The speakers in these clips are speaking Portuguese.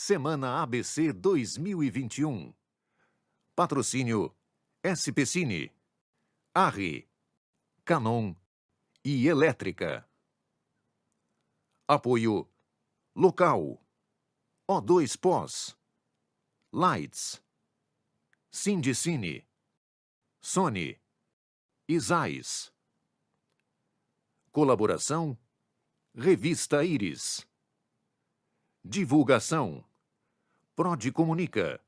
Semana ABC 2021. Patrocínio SP Cine, Arri, Canon e Elétrica. Apoio Local, O2 Pós, Lights, Sindicine, Sony, Isais. Colaboração Revista Íris. Divulgação Prode Comunica.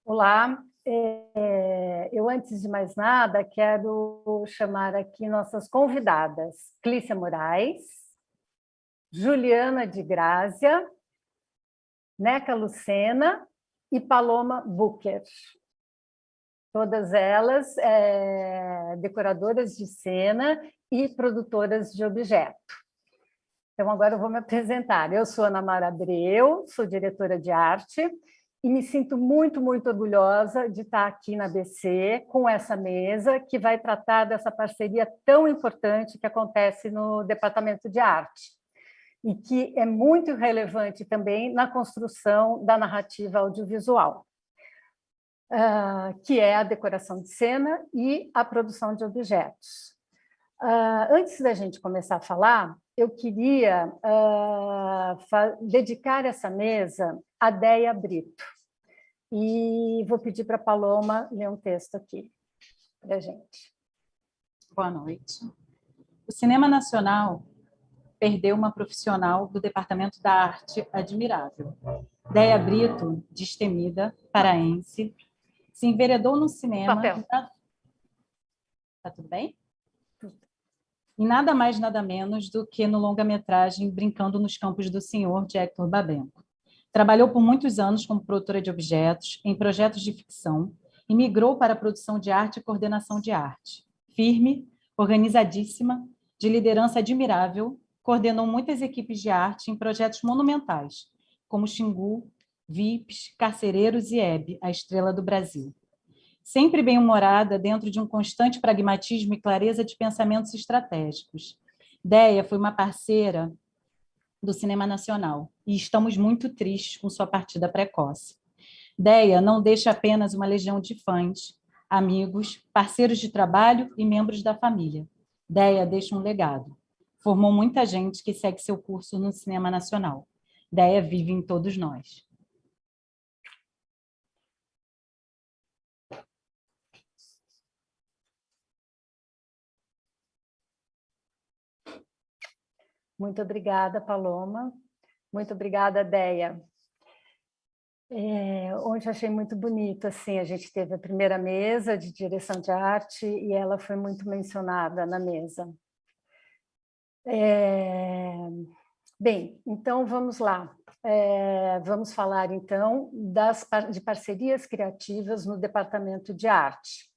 Olá, eu antes de mais nada quero chamar aqui nossas convidadas, Clícia Moraes, Juliana de Grazia, Neca Lucena e Paloma Bucher. Todas elas decoradoras de cena e produtoras de objeto. Então agora eu vou me apresentar. Eu sou Ana Mara Abreu, sou diretora de arte, e me sinto muito, muito orgulhosa de estar aqui na ABC com essa mesa que vai tratar dessa parceria tão importante que acontece no Departamento de Arte e que é muito relevante também na construção da narrativa audiovisual, que é a decoração de cena e a produção de objetos. Antes da gente começar a falar, eu queria dedicar essa mesa a Déia Brito. E vou pedir para a Paloma ler um texto aqui para a gente. Boa noite. O cinema nacional perdeu uma profissional do Departamento da Arte admirável. Déia Brito, destemida, paraense, se enveredou no cinema... Tá tudo bem? E nada mais, nada menos do que no longa-metragem Brincando nos Campos do Senhor, de Hector Babenco. Trabalhou por muitos anos como produtora de objetos, em projetos de ficção, e migrou para a produção de arte e coordenação de arte. Firme, organizadíssima, de liderança admirável, coordenou muitas equipes de arte em projetos monumentais, como Xingu, VIPs, Carcereiros e Hebe, a Estrela do Brasil. Sempre bem-humorada dentro de um constante pragmatismo e clareza de pensamentos estratégicos. Déia foi uma parceira do cinema nacional, e estamos muito tristes com sua partida precoce. Déia não deixa apenas uma legião de fãs, amigos, parceiros de trabalho e membros da família. Deia deixa um legado. Formou muita gente que segue seu curso no cinema nacional. Deia vive em todos nós. Muito obrigada, Paloma. Muito obrigada, Deia. Hoje achei muito bonito, assim, a gente teve a primeira mesa de direção de arte e ela foi muito mencionada na mesa. Bem, então vamos lá. Vamos falar, então, de parcerias criativas no Departamento de Arte.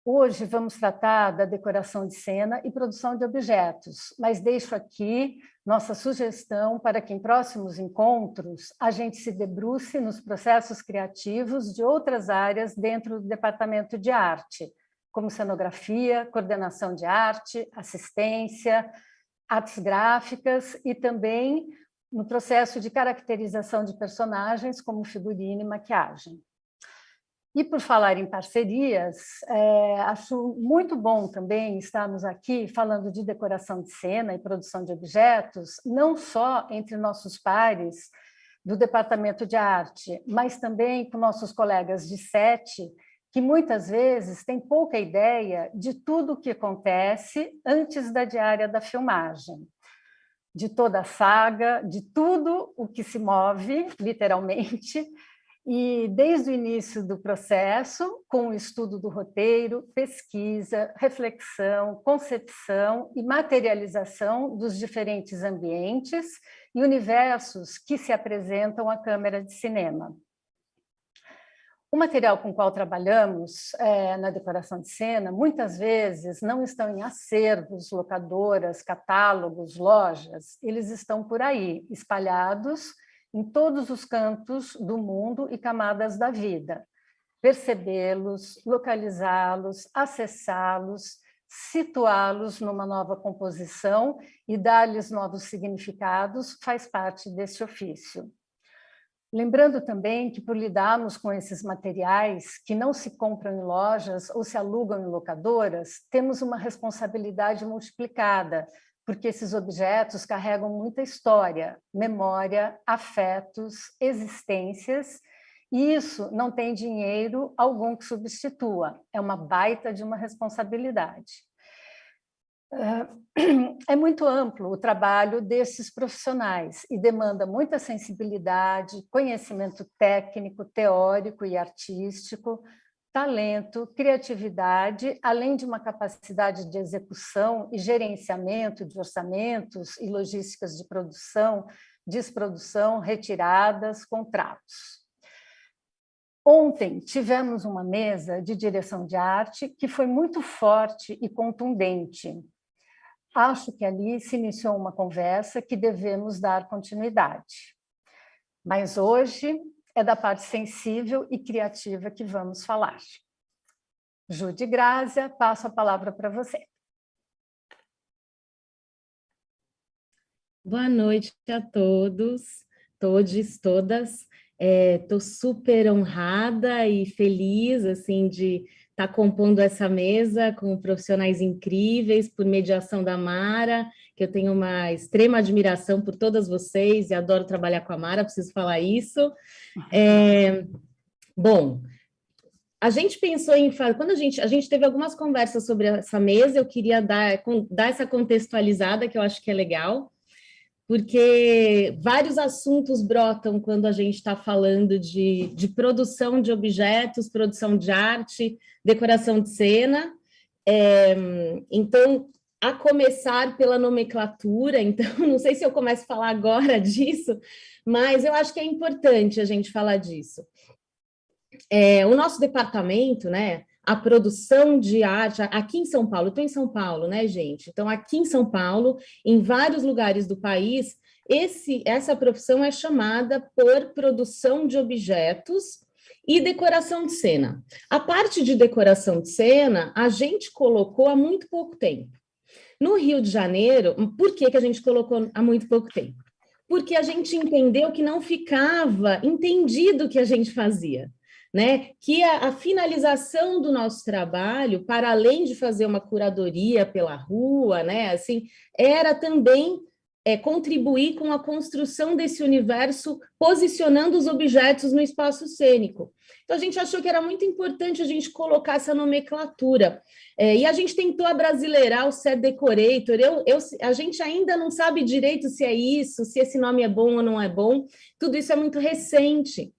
Hoje vamos tratar da decoração de cena e produção de objetos, mas deixo aqui nossa sugestão para que em próximos encontros a gente se debruce nos processos criativos de outras áreas dentro do Departamento de Arte, como cenografia, coordenação de arte, assistência, artes gráficas e também no processo de caracterização de personagens, como figurino e maquiagem. E por falar em parcerias, acho muito bom também estarmos aqui falando de decoração de cena e produção de objetos, não só entre nossos pares do Departamento de Arte, mas também com nossos colegas de set, que muitas vezes têm pouca ideia de tudo o que acontece antes da diária da filmagem, de toda a saga, de tudo o que se move, literalmente, e desde o início do processo, com o estudo do roteiro, pesquisa, reflexão, concepção e materialização dos diferentes ambientes e universos que se apresentam à câmera de cinema. O material com o qual trabalhamos na decoração de cena, muitas vezes não estão em acervos, locadoras, catálogos, lojas, eles estão por aí, espalhados em todos os cantos do mundo e camadas da vida. Percebê-los, localizá-los, acessá-los, situá-los numa nova composição e dar-lhes novos significados faz parte desse ofício. Lembrando também que, por lidarmos com esses materiais que não se compram em lojas ou se alugam em locadoras, temos uma responsabilidade multiplicada, porque esses objetos carregam muita história, memória, afetos, existências, e isso não tem dinheiro algum que substitua, é uma baita de uma responsabilidade. É muito amplo o trabalho desses profissionais e demanda muita sensibilidade, conhecimento técnico, teórico e artístico, talento, criatividade, além de uma capacidade de execução e gerenciamento de orçamentos e logísticas de produção, desprodução, retiradas, contratos. Ontem tivemos uma mesa de direção de arte que foi muito forte e contundente. Acho que ali se iniciou uma conversa que devemos dar continuidade. Mas hoje é da parte sensível e criativa que vamos falar. Jude Grazia, passo a palavra para você. Boa noite a todos, todas. Estou super honrada e feliz assim, de estar compondo essa mesa com profissionais incríveis, por mediação da Mara, que eu tenho uma extrema admiração por todas vocês e adoro trabalhar com a Mara, preciso falar isso. Bom, a gente pensou em... Quando a gente teve algumas conversas sobre essa mesa, eu queria dar essa contextualizada, que eu acho que é legal, porque vários assuntos brotam quando a gente está falando de produção de objetos, produção de arte, decoração de cena. Então, a começar pela nomenclatura, então, não sei se eu começo a falar agora disso, mas eu acho que é importante a gente falar disso. O nosso departamento, né, a produção de arte, aqui em São Paulo, eu estou em São Paulo, né, gente? Então, aqui em São Paulo, em vários lugares do país, essa profissão é chamada por produção de objetos e decoração de cena. A parte de decoração de cena, a gente colocou há muito pouco tempo. No Rio de Janeiro, por que a gente colocou há muito pouco tempo? Porque a gente entendeu que não ficava entendido o que a gente fazia. né, que a finalização do nosso trabalho, para além de fazer uma curadoria pela rua, né, assim, era também contribuir com a construção desse universo, posicionando os objetos no espaço cênico. Então, a gente achou que era muito importante a gente colocar essa nomenclatura. E a gente tentou abrasileirar o set decorator. A gente ainda não sabe direito se é isso, se esse nome é bom ou não é bom. Tudo isso é muito recente.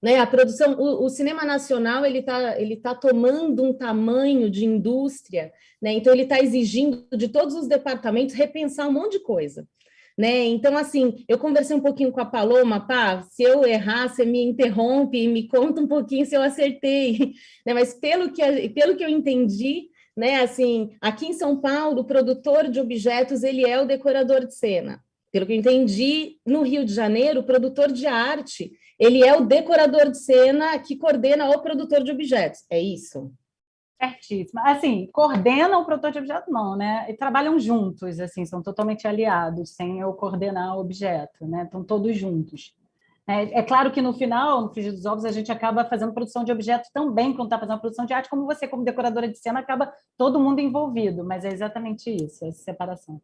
Né, a produção, o cinema nacional, ele tá tomando um tamanho de indústria, né, então ele está exigindo de todos os departamentos repensar um monte de coisa, né, então assim, eu conversei um pouquinho com a Paloma, pá, se eu errar, você me interrompe e me conta um pouquinho se eu acertei, né, mas pelo que eu entendi, né, assim, aqui em São Paulo, o produtor de objetos, ele é o decorador de cena. Pelo que eu entendi, no Rio de Janeiro, o produtor de arte, ele é o decorador de cena que coordena o produtor de objetos. É isso? Certíssimo. Assim, coordenam o produtor de objeto, não, né? E trabalham juntos, assim, são totalmente aliados, sem eu coordenar o objeto, né? Estão todos juntos. É claro que no final, no frigir dos ovos, a gente acaba fazendo produção de objetos também, quando está fazendo produção de arte, como você, como decoradora de cena, acaba todo mundo envolvido, mas é exatamente isso, essa separação.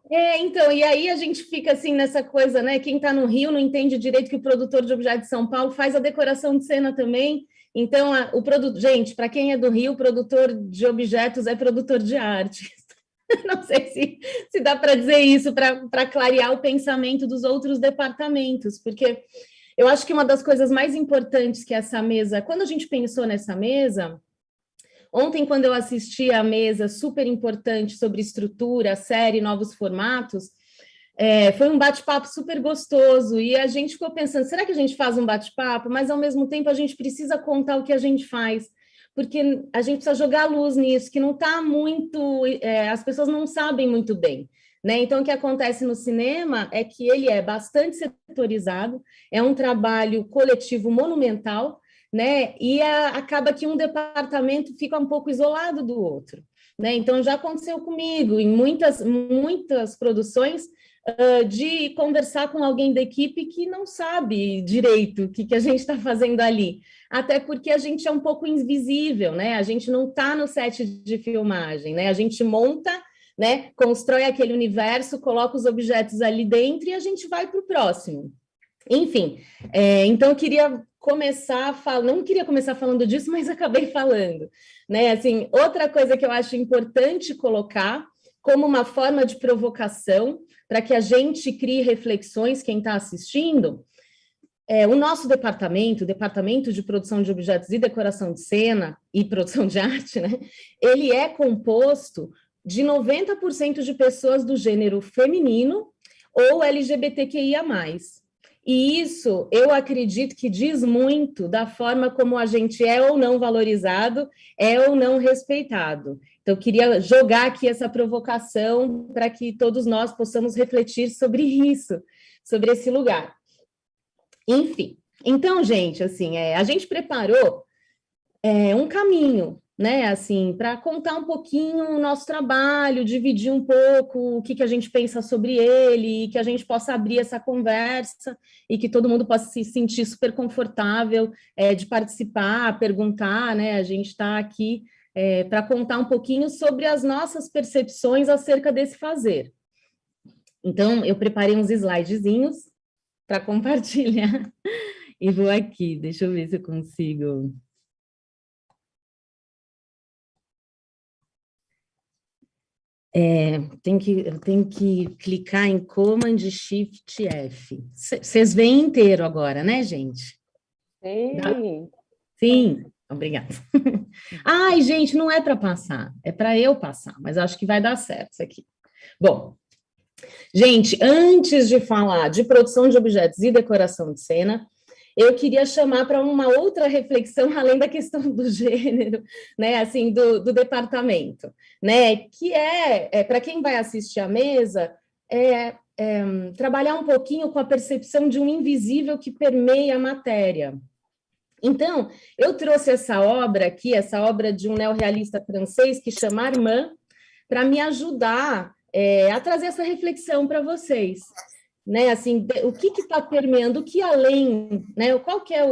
Então, e aí a gente fica assim nessa coisa, né? Quem está no Rio não entende direito que o produtor de objetos de São Paulo faz a decoração de cena também. Então, o produto, gente, para quem é do Rio, o produtor de objetos é produtor de arte. Não sei se dá para dizer isso para clarear o pensamento dos outros departamentos, porque eu acho que uma das coisas mais importantes que essa mesa, quando a gente pensou nessa mesa. Ontem, quando eu assisti à mesa super importante sobre estrutura, série, novos formatos, foi um bate-papo super gostoso, e a gente ficou pensando, será que a gente faz um bate-papo? Mas, ao mesmo tempo, a gente precisa contar o que a gente faz, porque a gente precisa jogar luz nisso, que não está muito... as pessoas não sabem muito bem. Né? Então, o que acontece no cinema é que ele é bastante setorizado, é um trabalho coletivo monumental, né? E acaba que um departamento fica um pouco isolado do outro, né? Então já aconteceu comigo em muitas produções de conversar com alguém da equipe que não sabe direito o que a gente está fazendo ali, até porque a gente é um pouco invisível, né? A gente não está no set de filmagem, né? A gente monta, né? Constrói aquele universo, coloca os objetos ali dentro e a gente vai para o próximo. Enfim, então eu queria não queria começar falando disso, mas acabei falando, né? Assim, outra coisa que eu acho importante colocar como uma forma de provocação para que a gente crie reflexões, quem está assistindo, o nosso departamento, o Departamento de Produção de Objetos e Decoração de Cena e Produção de Arte, né? Ele é composto de 90% de pessoas do gênero feminino ou LGBTQIA+. E isso, eu acredito que diz muito da forma como a gente é ou não valorizado, é ou não respeitado. Então, eu queria jogar aqui essa provocação para que todos nós possamos refletir sobre isso, sobre esse lugar. Enfim, então, gente, assim, a gente preparou um caminho, né, assim, para contar um pouquinho o nosso trabalho, dividir um pouco o que a gente pensa sobre ele, e que a gente possa abrir essa conversa e que todo mundo possa se sentir super confortável de participar, perguntar, né, a gente está aqui para contar um pouquinho sobre as nossas percepções acerca desse fazer. Então, eu preparei uns slidezinhos para compartilhar, e vou aqui, deixa eu ver se eu consigo... Eu tenho que clicar em Command Shift F. Vocês veem inteiro agora, né, gente? Sim. Sim, obrigada. Ai, gente, não é para passar, é para eu passar, mas acho que vai dar certo isso aqui. Bom, gente, antes de falar de produção de objetos e decoração de cena, eu queria chamar para uma outra reflexão, além da questão do gênero, né, assim, do departamento, né, que para quem vai assistir à mesa, trabalhar um pouquinho com a percepção de um invisível que permeia a matéria. Então, eu trouxe essa obra aqui, essa obra de um neorrealista francês que chama Armand, para me ajudar a trazer essa reflexão para vocês. Né, assim, o que está permeando, o que além, né, qual que é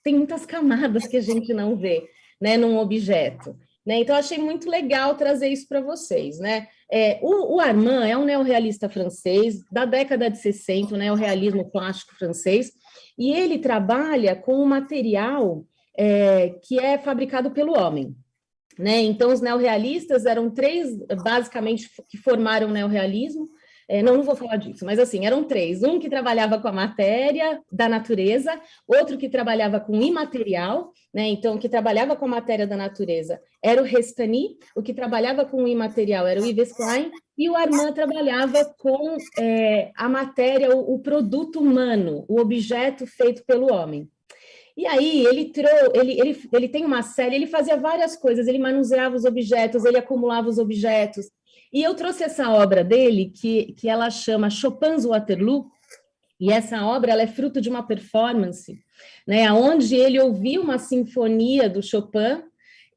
tem muitas camadas que a gente não vê, né, num objeto. Né? Então, achei muito legal trazer isso para vocês. Né? O Armand é um neorrealista francês da década de 60, o neorrealismo plástico francês, e ele trabalha com um material que é fabricado pelo homem. Né? Então, os neorrealistas eram três, basicamente, que formaram o neorrealismo. Não vou falar disso, mas assim, eram três. Um que trabalhava com a matéria da natureza, outro que trabalhava com o imaterial, né? Então, o que trabalhava com a matéria da natureza era o Restany, o que trabalhava com o imaterial era o Yves Klein, e o Armand trabalhava com a matéria, o produto humano, o objeto feito pelo homem. E aí, ele tem uma série, ele fazia várias coisas, ele manuseava os objetos, ele acumulava os objetos. E eu trouxe essa obra dele, que ela chama Chopin's Waterloo, e essa obra ela é fruto de uma performance, né, onde ele ouvia uma sinfonia do Chopin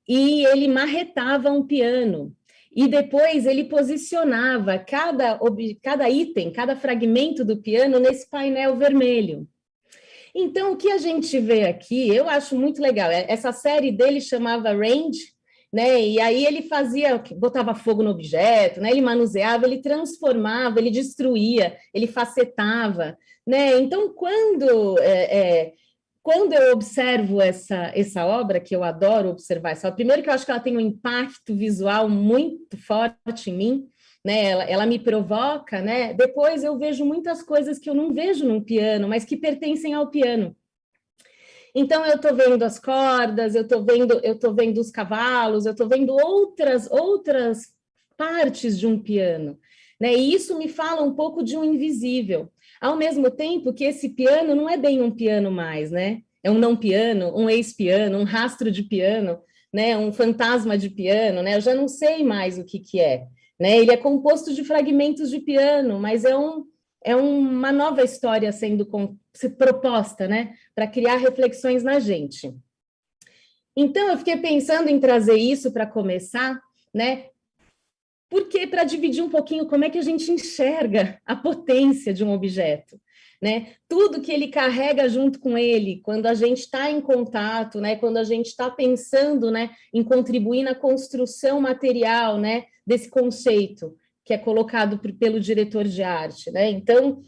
e ele marretava um piano. E depois ele posicionava cada item, cada fragmento do piano nesse painel vermelho. Então, o que a gente vê aqui, eu acho muito legal. Essa série dele chamava Range, né? E aí ele botava fogo no objeto, né? Ele manuseava, ele transformava, ele destruía, ele facetava, né? Então, quando eu observo essa obra, que eu adoro observar essa obra, primeiro que eu acho que ela tem um impacto visual muito forte em mim, né? Ela me provoca, né? Depois eu vejo muitas coisas que eu não vejo num piano, mas que pertencem ao piano. Então, eu estou vendo as cordas, eu estou vendo os cavalos, eu estou vendo outras partes de um piano, né? E isso me fala um pouco de um invisível. Ao mesmo tempo que esse piano não é bem um piano mais, né? É um não piano, um ex-piano, um rastro de piano, né? Um fantasma de piano, né? Eu já não sei mais o que é. Né? Ele é composto de fragmentos de piano, mas é uma nova história sendo proposta, né? Para criar reflexões na gente. Então, eu fiquei pensando em trazer isso para começar, né? Porque para dividir um pouquinho como é que a gente enxerga a potência de um objeto. Né? Tudo que ele carrega junto com ele, quando a gente está em contato, né? Quando a gente está pensando, né, em contribuir na construção material, né, desse conceito que é colocado pelo diretor de arte. Né? Então,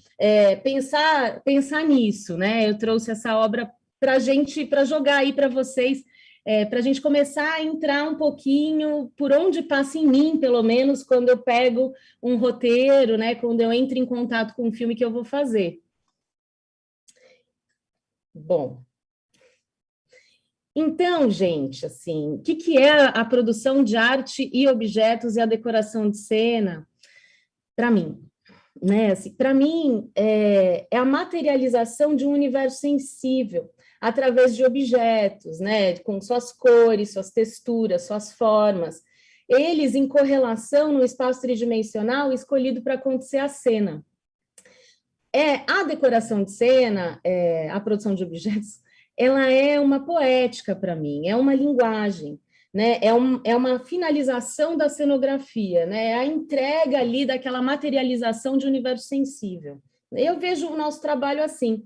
pensar nisso. Né? Eu trouxe essa obra para jogar aí para vocês, para a gente começar a entrar um pouquinho por onde passa em mim, pelo menos, quando eu pego um roteiro, né, quando eu entro em contato com um filme que eu vou fazer. Bom, então, gente, assim, o que é a produção de arte e objetos e a decoração de cena? Para mim, né? Assim, para mim, é a materialização de um universo sensível através de objetos, né? Com suas cores, suas texturas, suas formas. Eles em correlação no espaço tridimensional escolhido para acontecer a cena. A decoração de cena, a produção de objetos, ela é uma poética para mim, é uma linguagem, né? É uma finalização da cenografia, né? A entrega ali daquela materialização de universo sensível. Eu vejo o nosso trabalho assim,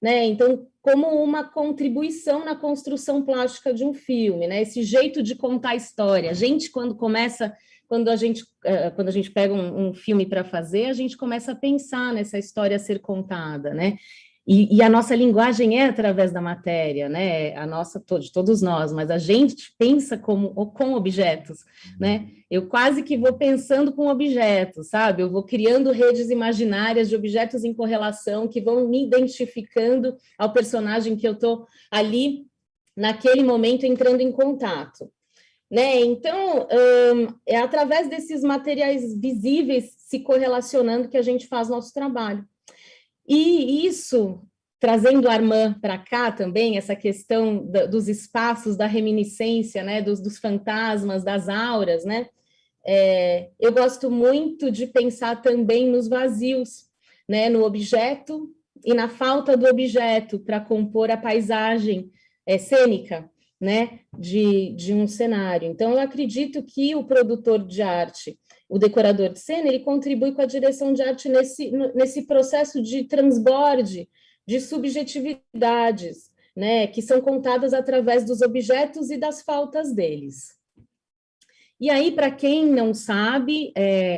né? Então, como uma contribuição na construção plástica de um filme, né? Esse jeito de contar a história. A gente, quando a gente pega um filme para fazer, a gente começa a pensar nessa história a ser contada, né? E a nossa linguagem é através da matéria, né? A nossa, de todos nós, mas a gente pensa com objetos, né? Eu quase que vou pensando com objetos, sabe? Eu vou criando redes imaginárias de objetos em correlação que vão me identificando ao personagem que eu estou ali, naquele momento, entrando em contato. Né? Então, é através desses materiais visíveis se correlacionando que a gente faz nosso trabalho. E isso, trazendo o Armand para cá também, essa questão dos espaços, da reminiscência, né? dos fantasmas, das auras, né? Eu gosto muito de pensar também nos vazios, né? No objeto e na falta do objeto para compor a paisagem cênica, né, de um cenário. Então, eu acredito que o produtor de arte, o decorador de cena, ele contribui com a direção de arte nesse processo de transborde de subjetividades, né, que são contadas através dos objetos e das faltas deles. E aí, para quem não sabe,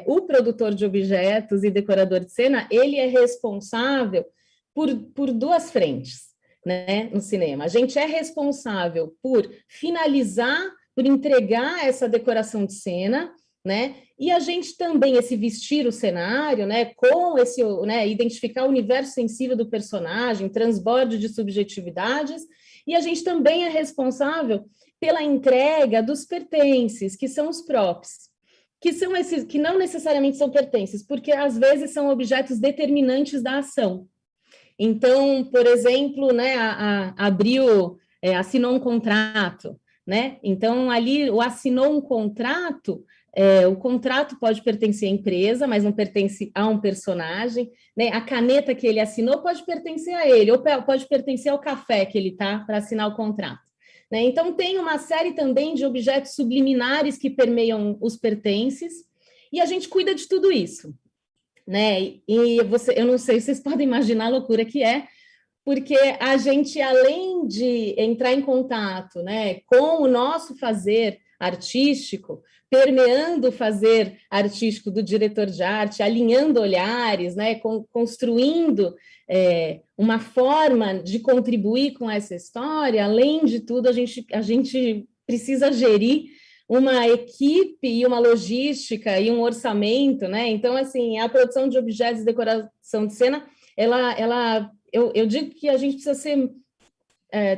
o produtor de objetos e decorador de cena, ele é responsável por duas frentes, né, no cinema. A gente é responsável por finalizar, por entregar essa decoração de cena, né, e a gente também, esse vestir o cenário, né, com esse, né, identificar o universo sensível do personagem, transborde de subjetividades, e a gente também é responsável pela entrega dos pertences, que são os props, que são esses, que não necessariamente são pertences, porque às vezes são objetos determinantes da ação. Então, por exemplo, né, abriu, assinou um contrato, né? Então, ali, o assinou um contrato, o contrato pode pertencer à empresa, mas não pertence a um personagem, né? A caneta que ele assinou pode pertencer a ele, ou pode pertencer ao café que ele tá para assinar o contrato. Né? Então, tem uma série também de objetos subliminares que permeiam os pertences, e a gente cuida de tudo isso. Né? E eu não sei se vocês podem imaginar a loucura que é, porque a gente, além de entrar em contato, né, com o nosso fazer artístico, permeando o fazer artístico do diretor de arte, alinhando olhares, né, construindo uma forma de contribuir com essa história, além de tudo, a gente precisa gerir uma equipe e uma logística e um orçamento, né? Então, assim, a produção de objetos e decoração de cena, eu digo que a gente precisa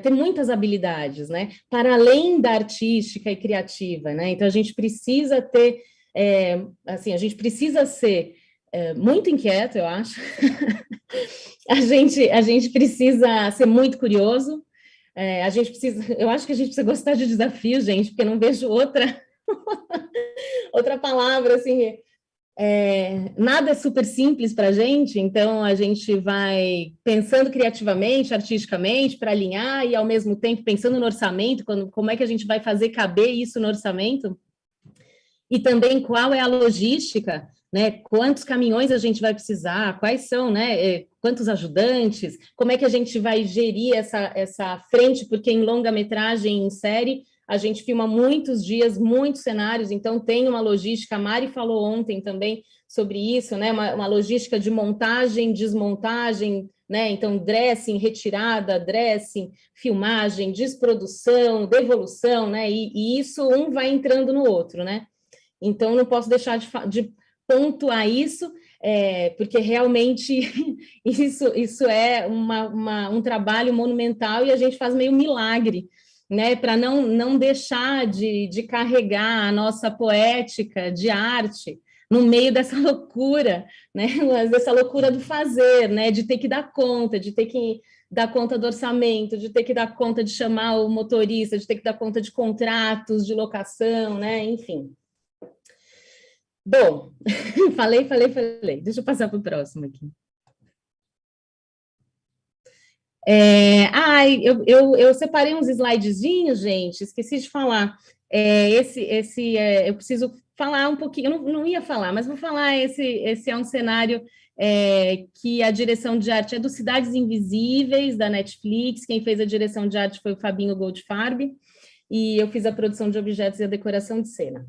ter muitas habilidades, né? Para além da artística e criativa, né? Então, a gente precisa ter, assim, a gente precisa ser muito inquieto, eu acho. a gente precisa ser muito curioso. Eu acho que a gente precisa gostar de desafio, gente, porque não vejo outra palavra, assim, nada é super simples para a gente, então a gente vai pensando criativamente, artisticamente, para alinhar, e ao mesmo tempo pensando no orçamento, como é que a gente vai fazer caber isso no orçamento, e também qual é a logística, né? Quantos caminhões a gente vai precisar, quais são, né? Quantos ajudantes, como é que a gente vai gerir essa frente, porque em longa-metragem, em série, a gente filma muitos dias, muitos cenários, então tem uma logística, a Mari falou ontem também sobre isso, né? Uma logística de montagem, desmontagem, né? Então, dressing, retirada, dressing, filmagem, desprodução, devolução, né? E isso um vai entrando no outro, né? Então, não posso deixar de pontuar isso, porque realmente isso é um trabalho monumental e a gente faz meio milagre, né, para não deixar de carregar a nossa poética de arte no meio dessa loucura, né, dessa loucura do fazer, né, de ter que dar conta, de ter que dar conta do orçamento, de ter que dar conta de chamar o motorista, de ter que dar conta de contratos, de locação, né, enfim. Bom, falei. Deixa eu passar para o próximo aqui. Eu separei uns slidezinhos, gente, esqueci de falar. Eu preciso falar um pouquinho, eu não ia falar, mas vou falar, esse é um cenário que a direção de arte é do Cidades Invisíveis, da Netflix, quem fez a direção de arte foi o Fabinho Goldfarb, e eu fiz a produção de objetos e a decoração de cena.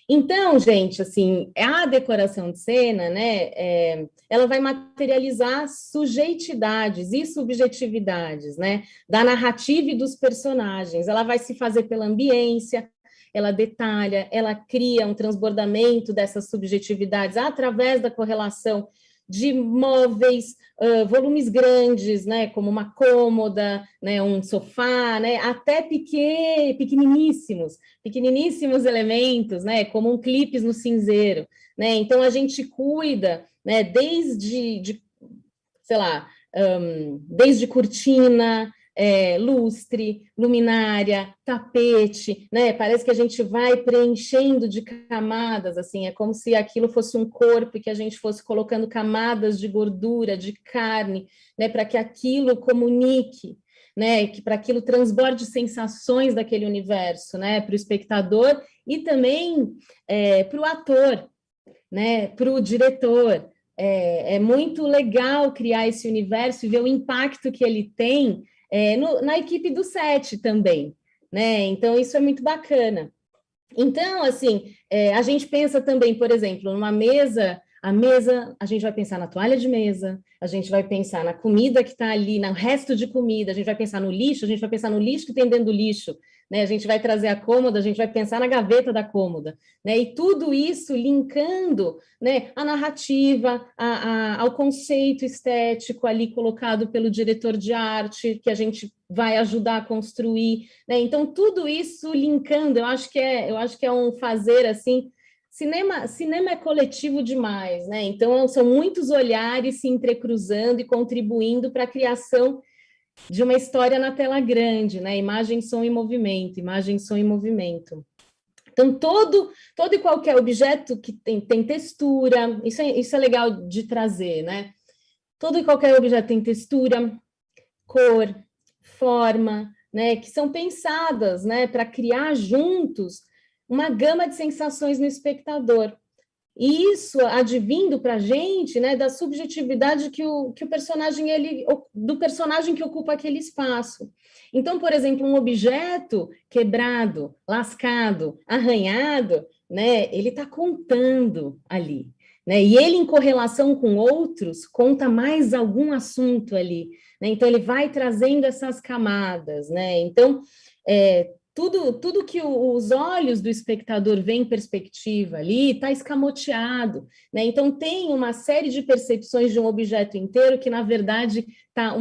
Então, gente, assim, a decoração de cena, né, ela vai materializar sujeitidades e subjetividades, né, da narrativa e dos personagens. Ela vai se fazer pela ambiência, ela detalha, ela cria um transbordamento dessas subjetividades através da correlação de móveis, volumes grandes, né, como uma cômoda, né, um sofá, né, até pequeniníssimos elementos, né, como um clipes no cinzeiro, né, então a gente cuida, né, desde cortina, lustre, luminária, tapete, né? Parece que a gente vai preenchendo de camadas, assim, é como se aquilo fosse um corpo e que a gente fosse colocando camadas de gordura, de carne, né? Para que aquilo comunique, né? Que para aquilo transborde sensações daquele universo, né? Para o espectador e também para o ator, né? Para o diretor. É muito legal criar esse universo e ver o impacto que ele tem na equipe do SET também, né? Então, isso é muito bacana. Então, assim, a gente pensa também, por exemplo, numa mesa, a gente vai pensar na toalha de mesa, a gente vai pensar na comida que está ali, no resto de comida, a gente vai pensar no lixo, a gente vai pensar no lixo que tem dentro do lixo, né? A gente vai trazer a cômoda, a gente vai pensar na gaveta da cômoda, né? E tudo isso linkando, né, a narrativa, ao conceito estético ali colocado pelo diretor de arte, que a gente vai ajudar a construir, né? Então, tudo isso linkando, eu acho que é um fazer, assim, cinema é coletivo demais, né? Então, são muitos olhares se entrecruzando e contribuindo para a criação de uma história na tela grande, né? Imagem, som e movimento, imagem, som e movimento. Então, todo e qualquer objeto que tem textura, isso é legal de trazer, né? Todo e qualquer objeto tem textura, cor, forma, né? Que são pensadas, né? Para criar juntos uma gama de sensações no espectador. E isso advindo para a gente, né, da subjetividade que o personagem, do personagem que ocupa aquele espaço. Então, por exemplo, um objeto quebrado, lascado, arranhado, né, ele está contando ali, né, e ele, em correlação com outros, conta mais algum assunto ali, né, então ele vai trazendo essas camadas, né, então, tudo que os olhos do espectador veem em perspectiva ali está escamoteado, né? Então tem uma série de percepções de um objeto inteiro que, na verdade, está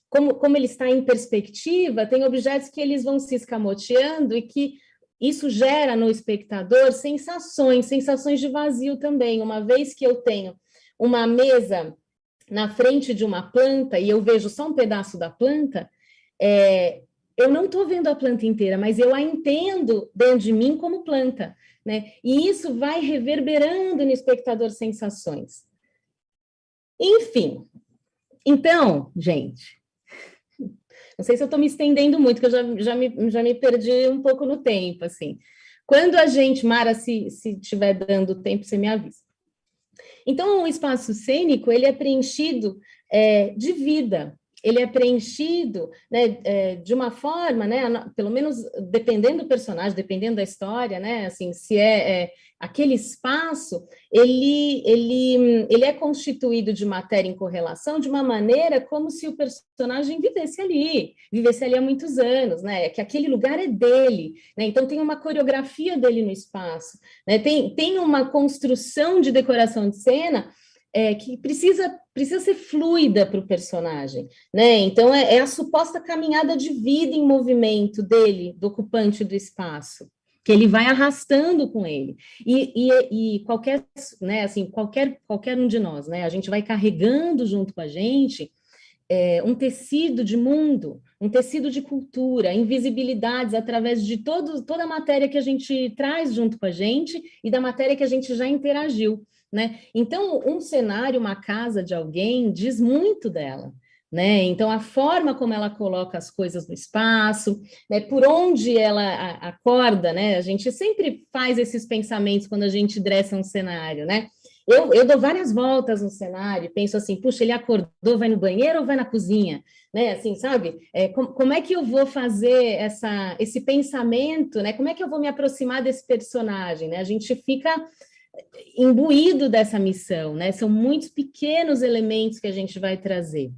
como ele está em perspectiva, tem objetos que eles vão se escamoteando e que isso gera no espectador sensações de vazio também. Uma vez que eu tenho uma mesa na frente de uma planta e eu vejo só um pedaço da planta, eu não estou vendo a planta inteira, mas eu a entendo dentro de mim como planta, né? E isso vai reverberando no espectador sensações. Enfim, então, gente, não sei se eu estou me estendendo muito, que eu já me perdi um pouco no tempo, assim. Quando a gente, Mara, se estiver dando tempo, você me avisa. Então, o espaço cênico, ele é preenchido de vida, ele é preenchido, né, de uma forma, né, pelo menos dependendo do personagem, dependendo da história, né, assim, se aquele espaço, ele é constituído de matéria em correlação de uma maneira como se o personagem vivesse ali há muitos anos, né, que aquele lugar é dele, né, então tem uma coreografia dele no espaço, né, tem uma construção de decoração de cena que precisa ser fluida para o personagem, né? Então, é a suposta caminhada de vida em movimento dele, do ocupante do espaço, que ele vai arrastando com ele. E qualquer, né, assim, qualquer um de nós, né? A gente vai carregando junto com a gente um tecido de mundo, um tecido de cultura, invisibilidades através de toda a matéria que a gente traz junto com a gente e da matéria que a gente já interagiu, né? Então, um cenário, uma casa de alguém diz muito dela, né? Então, a forma como ela coloca as coisas no espaço, né? Por onde ela acorda, né? A gente sempre faz esses pensamentos quando a gente dreça um cenário, né? Eu dou várias voltas no cenário, penso assim, puxa, ele acordou, vai no banheiro ou vai na cozinha? Né? Assim, sabe? Como é que eu vou fazer esse pensamento, né? Como é que eu vou me aproximar desse personagem, né? A gente fica imbuído dessa missão, né? São muitos pequenos elementos que a gente vai trazer.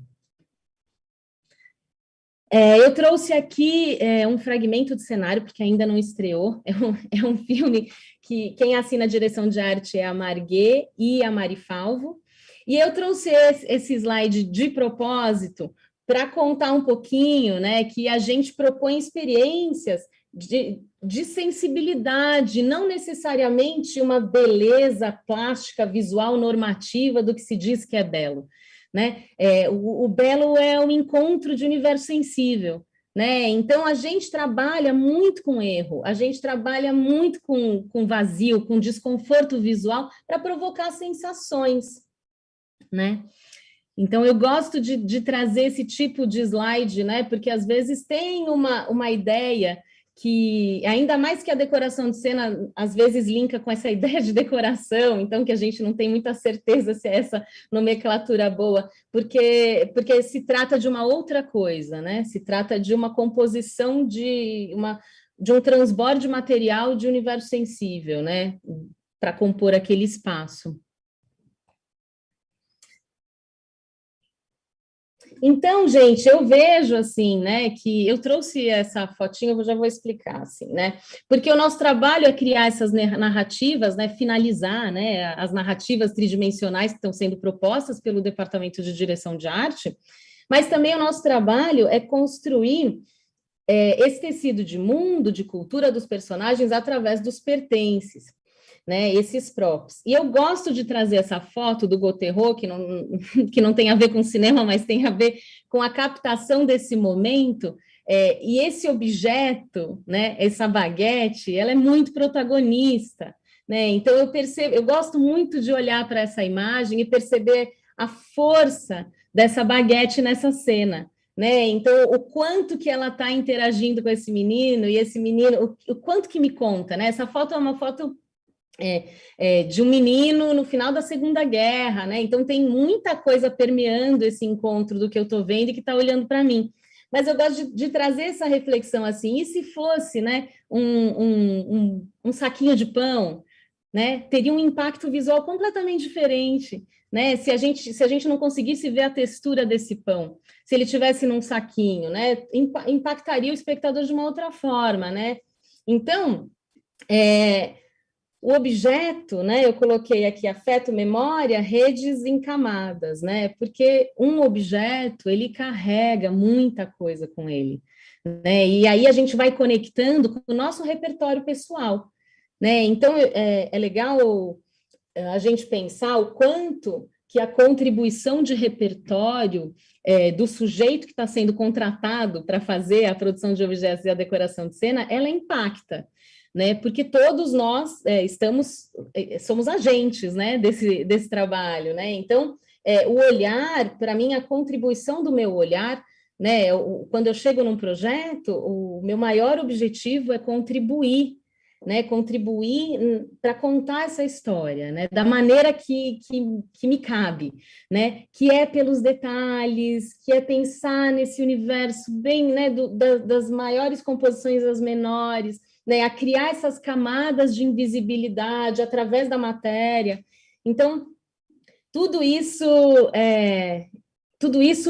Eu trouxe aqui um fragmento de cenário, porque ainda não estreou, é um filme que quem assina a direção de arte é a Marguê e a Mari Falvo, e eu trouxe esse slide de propósito para contar um pouquinho, né, que a gente propõe experiências de sensibilidade, não necessariamente uma beleza plástica, visual, normativa do que se diz que é belo, né? O belo é um encontro de universo sensível, né? Então, a gente trabalha muito com erro, a gente trabalha muito com vazio, com desconforto visual, para provocar sensações, né? Então, eu gosto de trazer esse tipo de slide, né? Porque, às vezes, tem uma ideia que, ainda mais que a decoração de cena, às vezes linka com essa ideia de decoração, então que a gente não tem muita certeza se é essa nomenclatura boa, porque se trata de uma outra coisa, né? Se trata de uma composição de um transborde material de universo sensível, né? Para compor aquele espaço. Então, gente, eu vejo assim, né, que eu trouxe essa fotinha, eu já vou explicar, assim, né, porque o nosso trabalho é criar essas narrativas, né, finalizar, né, as narrativas tridimensionais que estão sendo propostas pelo Departamento de Direção de Arte, mas também o nosso trabalho é construir esse tecido de mundo, de cultura dos personagens através dos pertences, né, esses props. E eu gosto de trazer essa foto do Gauthieron, que não tem a ver com cinema, mas tem a ver com a captação desse momento, e esse objeto, né, essa baguete, ela é muito protagonista, né, então eu gosto muito de olhar para essa imagem e perceber a força dessa baguete nessa cena, né, então o quanto que ela está interagindo com esse menino, e esse menino, o quanto que me conta, né, essa foto é uma foto de um menino no final da Segunda Guerra, né? Então tem muita coisa permeando esse encontro do que eu estou vendo e que está olhando para mim. Mas eu gosto de trazer essa reflexão assim, e se fosse, né, um saquinho de pão, né, teria um impacto visual completamente diferente, né? Se a gente não conseguisse ver a textura desse pão, se ele tivesse num saquinho, né, impactaria o espectador de uma outra forma, né? Então, o objeto, né, eu coloquei aqui afeto, memória, redes em camadas, né, porque um objeto, ele carrega muita coisa com ele, né, e aí a gente vai conectando com o nosso repertório pessoal, né, então é legal a gente pensar o quanto que a contribuição de repertório do sujeito que está sendo contratado para fazer a produção de objetos e a decoração de cena, ela impacta, né? Porque todos nós somos agentes, né, desse trabalho, né? Então, o olhar, para mim, a contribuição do meu olhar, né? Quando eu chego num projeto, o meu maior objetivo é contribuir, né? Contribuir para contar essa história, né? Da maneira que me cabe, né? Que é pelos detalhes, que é pensar nesse universo bem, né? Das maiores composições às menores, né, a criar essas camadas de invisibilidade através da matéria. Então, tudo isso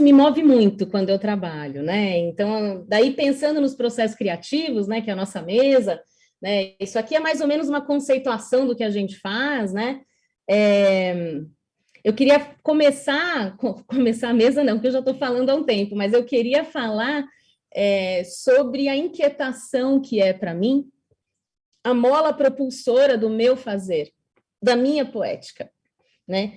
me move muito quando eu trabalho, né? Então, daí pensando nos processos criativos, né, que é a nossa mesa, né, isso aqui é mais ou menos uma conceituação do que a gente faz, né? Eu queria começar a mesa não, porque eu já estou falando há um tempo, mas eu queria falar sobre a inquietação que é, para mim, a mola propulsora do meu fazer, da minha poética, né?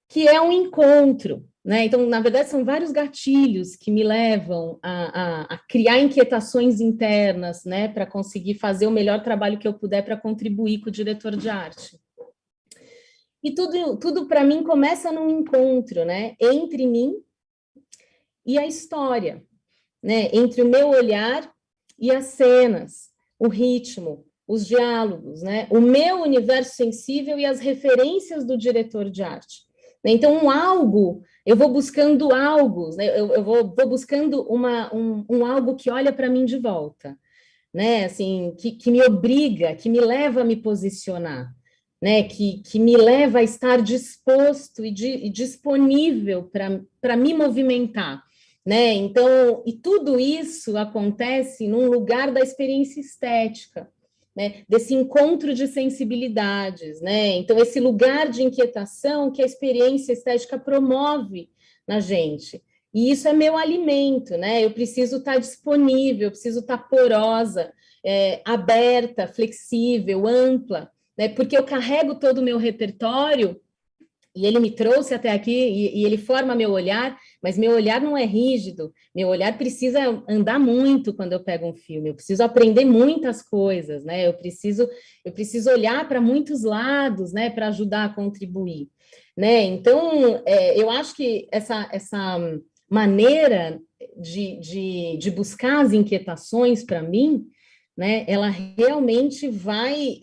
Que é um encontro, né? Então, na verdade, são vários gatilhos que me levam a criar inquietações internas, né? Para conseguir fazer o melhor trabalho que eu puder para contribuir com o diretor de arte. E tudo para mim começa num encontro, né? Entre mim e a história, né? Entre o meu olhar e as cenas, o ritmo, os diálogos, né? O meu universo sensível e as referências do diretor de arte. Então, eu vou buscando algo, né? Eu vou buscando um algo que olha para mim de volta, né? Assim, que me obriga, que me leva a me posicionar, né? Que me leva a estar disposto e disponível para me movimentar, né? Então, e tudo isso acontece num lugar da experiência estética, né, desse encontro de sensibilidades, né? Então, esse lugar de inquietação que a experiência estética promove na gente. E isso é meu alimento, né? Eu preciso estar disponível, eu preciso estar porosa, aberta, flexível, ampla, né? Porque eu carrego todo o meu repertório e ele me trouxe até aqui e ele forma meu olhar, mas meu olhar não é rígido, meu olhar precisa andar muito quando eu pego um filme, eu preciso aprender muitas coisas, né? Eu preciso olhar para muitos lados, né, para ajudar a contribuir, né? Então, eu acho que essa maneira de buscar as inquietações, para mim, né? Ela realmente vai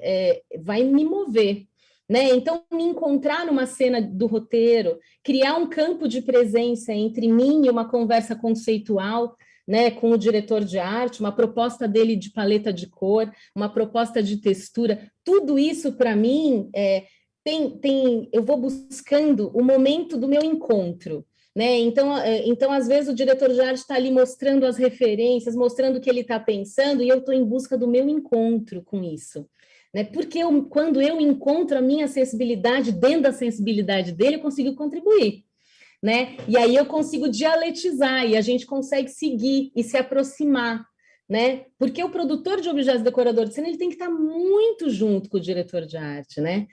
me mover, né? Então, me encontrar numa cena do roteiro, criar um campo de presença entre mim e uma conversa conceitual, né, com o diretor de arte, uma proposta dele de paleta de cor, uma proposta de textura, tudo isso para mim eu vou buscando o momento do meu encontro, né? Então, às vezes o diretor de arte está ali mostrando as referências, mostrando o que ele está pensando, e eu estou em busca do meu encontro com isso, né? Porque quando eu encontro a minha sensibilidade dentro da sensibilidade dele, eu consigo contribuir, né? E aí eu consigo dialetizar e a gente consegue seguir e se aproximar, né? Porque o produtor de objetos, decorador de cena, ele tem que estar muito junto com o diretor de arte, né?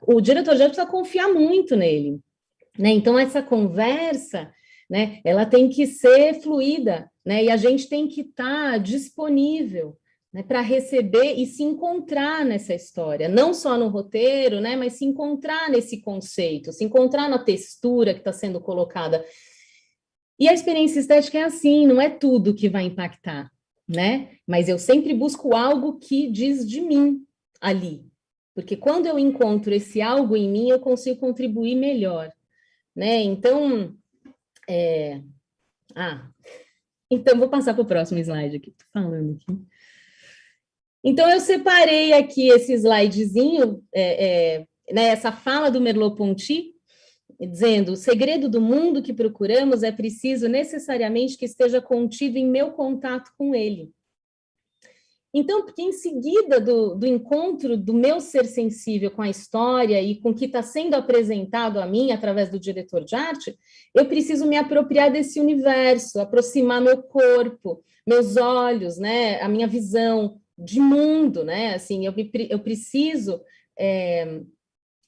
O diretor de arte precisa confiar muito nele, né? Então essa conversa, né? Ela tem que ser fluida, né? E a gente tem que estar disponível, né, para receber e se encontrar nessa história, não só no roteiro, né, mas se encontrar nesse conceito, se encontrar na textura que está sendo colocada. E a experiência estética é assim, não é tudo que vai impactar, né? Mas eu sempre busco algo que diz de mim ali, porque quando eu encontro esse algo em mim, eu consigo contribuir melhor, né? Então, então vou passar para o próximo slide aqui, estou falando aqui. Então, eu separei aqui esse slidezinho, né, essa fala do Merleau-Ponty, dizendo: o segredo do mundo que procuramos é preciso necessariamente que esteja contido em meu contato com ele. Então, porque em seguida do encontro do meu ser sensível com a história e com o que está sendo apresentado a mim através do diretor de arte, eu preciso me apropriar desse universo, aproximar meu corpo, meus olhos, né, a minha visão de mundo, né? Assim, eu preciso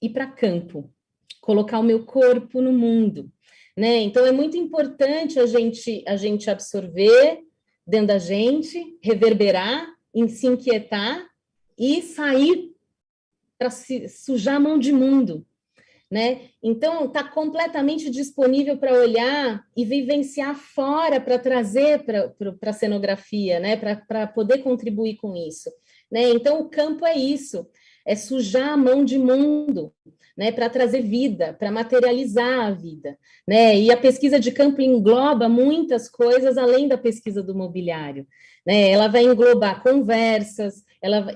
ir para campo, colocar o meu corpo no mundo, né? Então é muito importante a gente absorver dentro da gente, reverberar, se inquietar e sair para sujar a mão de mundo, né? Então está completamente disponível para olhar e vivenciar fora, para trazer para a cenografia, né? Para poder contribuir com isso, né? Então o campo é isso, é sujar a mão de mundo, né? Para trazer vida, para materializar a vida, né? E a pesquisa de campo engloba muitas coisas além da pesquisa do mobiliário, né? Ela vai englobar conversas,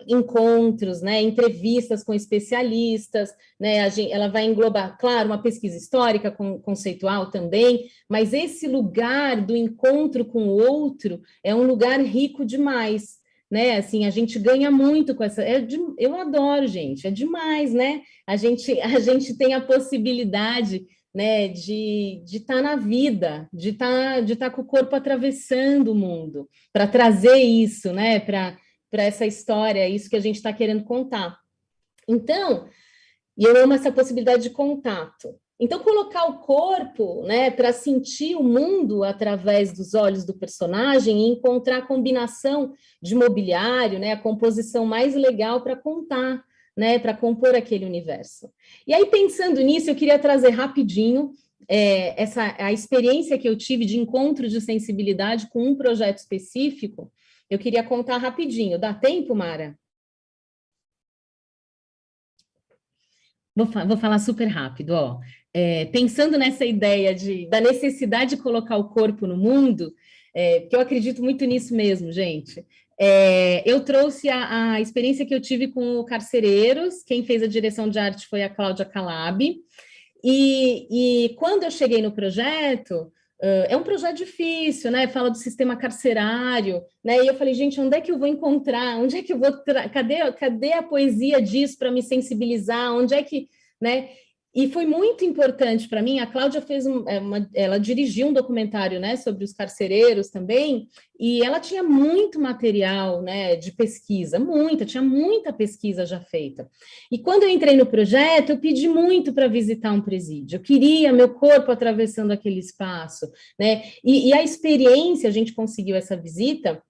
encontros, né? Entrevistas com especialistas, né? Ela vai englobar, claro, uma pesquisa histórica, conceitual também, mas esse lugar do encontro com o outro é um lugar rico demais, né? Assim, a gente ganha muito com essa. Eu adoro, gente, é demais, né? A gente tem a possibilidade, né, de estar na vida, de estar com o corpo atravessando o mundo, para trazer isso, né? Para essa história, isso que a gente está querendo contar. Então, e eu amo essa possibilidade de contato. Então, colocar o corpo, né, para sentir o mundo através dos olhos do personagem e encontrar a combinação de mobiliário, né, a composição mais legal para contar, né, para compor aquele universo. E aí, pensando nisso, eu queria trazer rapidinho a experiência que eu tive de encontro de sensibilidade com um projeto específico. Eu queria contar rapidinho. Dá tempo, Mara? Vou falar super rápido, ó. Pensando nessa ideia da necessidade de colocar o corpo no mundo, porque eu acredito muito nisso mesmo, gente. Eu trouxe a experiência que eu tive com o Carcereiros, quem fez a direção de arte foi a Cláudia Calab, e quando eu cheguei no projeto, é um projeto difícil, né? Fala do sistema carcerário, né? E eu falei, gente, onde é que eu vou encontrar? Onde é que eu vou cadê a poesia disso para me sensibilizar? Onde é que, né? E foi muito importante para mim. A Cláudia ela dirigiu um documentário, né, sobre os carcereiros também, e ela tinha muito material, né, de pesquisa, tinha muita pesquisa já feita. E quando eu entrei no projeto, eu pedi muito para visitar um presídio. Eu queria meu corpo atravessando aquele espaço, né? E a experiência, a gente conseguiu essa visita.